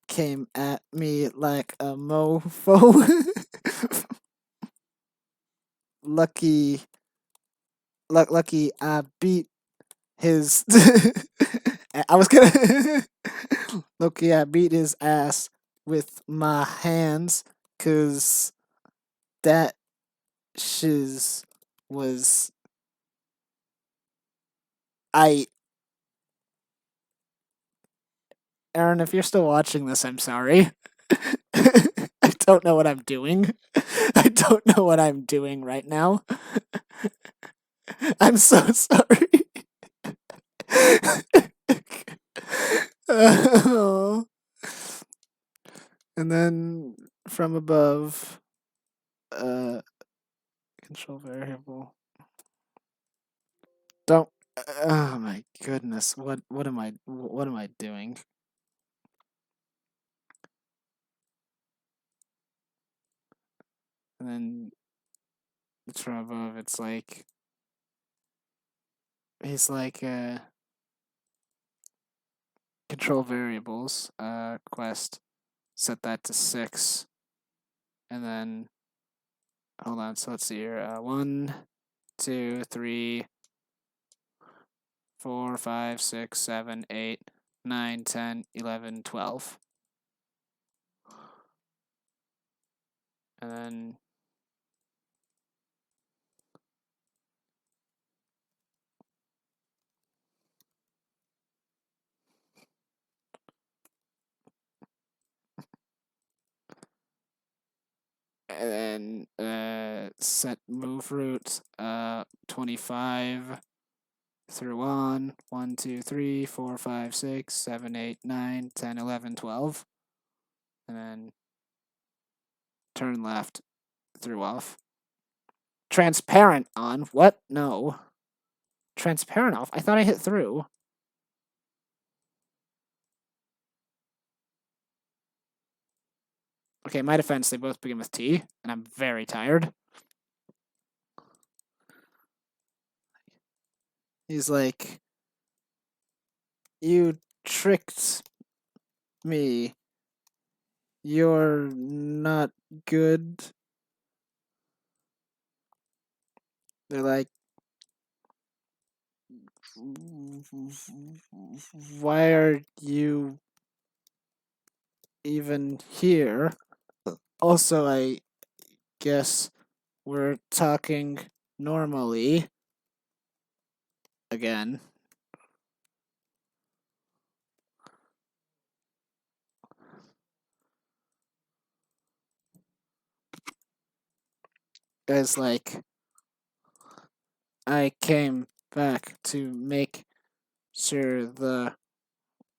came at me like a mofo. lucky, lucky I beat his. I was gonna. Lucky I beat his ass with my hands, cause that shiz was I. Aaron, if you're still watching this, I'm sorry. I don't know what I'm doing. I don't know what I'm doing right now. I'm so sorry. Oh. And then from above, uh, control variable. Don't. Oh my goodness! What am I doing? And then it's from above. It's like he's like control variables. Quest. Set that to 6, and then hold on. So let's see here. 1, 2, 3, 4, 5, 6, 7, 8, 9, 10, 11, 12. And then set move route 25 through 1, 2, 3, 4, 5, 6, 7, 8, 9, 10, 11, 12. And then turn left through off. Transparent on. What? No. Transparent off? I thought I hit through. Okay, my defense, they both begin with T, and I'm very tired. He's like, You tricked me. You're not good. They're like, why are you even here? Also, I guess we're talking normally again. Guys, like, I came back to make sure the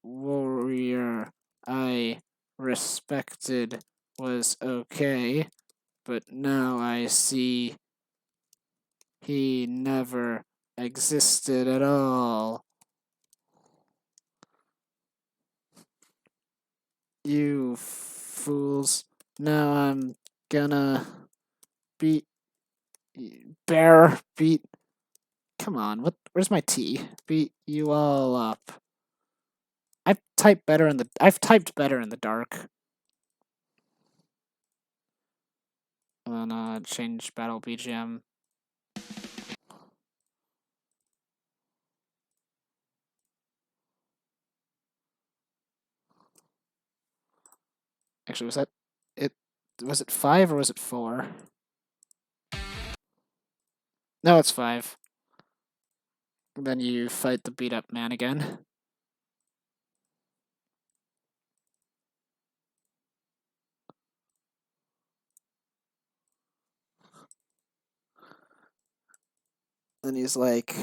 warrior I respected was okay, but now I see he never existed at all. You fools. Now I'm gonna beat beat. Come on, where's my T? Beat you all up. I've typed better in the dark. And then change battle BGM. Actually, was that it? Was it 5 or was it 4? No, it's 5. Then you fight the beat up man again. Then he's like,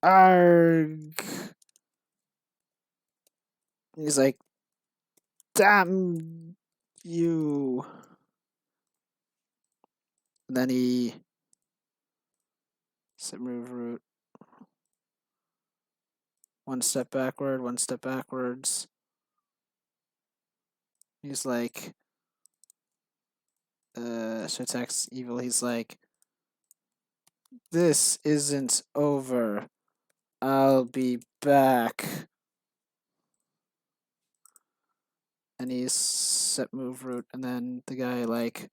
arg. He's like, damn you. And then he set move route. One step backward, one step backwards. He's like, so attacks evil. He's like, this isn't over. I'll be back. And he's set move route, and then the guy like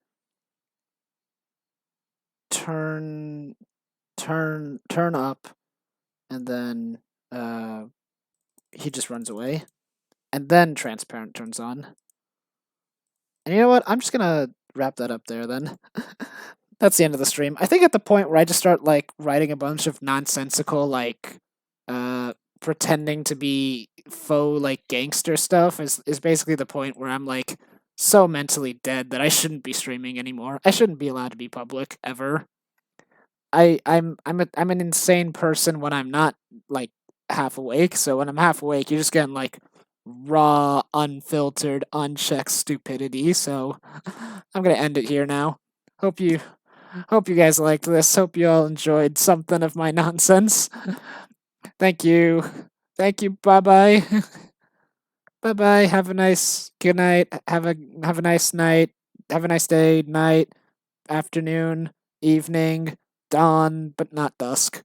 turn up, and then he just runs away, and then transparent turns on. And you know what? I'm just gonna wrap that up there then. That's the end of the stream. I think at the point where I just start like writing a bunch of nonsensical like pretending to be faux like gangster stuff is basically the point where I'm like so mentally dead that I shouldn't be streaming anymore. I shouldn't be allowed to be public ever. I'm an insane person when I'm not like half awake. So when I'm half awake, you're just getting like raw, unfiltered, unchecked stupidity. So I'm gonna end it here now. Hope you hope you guys liked this. Hope you all enjoyed something of my nonsense. Thank you. Thank you. Bye bye. Bye bye. Have a nice good night. Have a nice night. Have a nice day, night, afternoon, evening, dawn, but not dusk.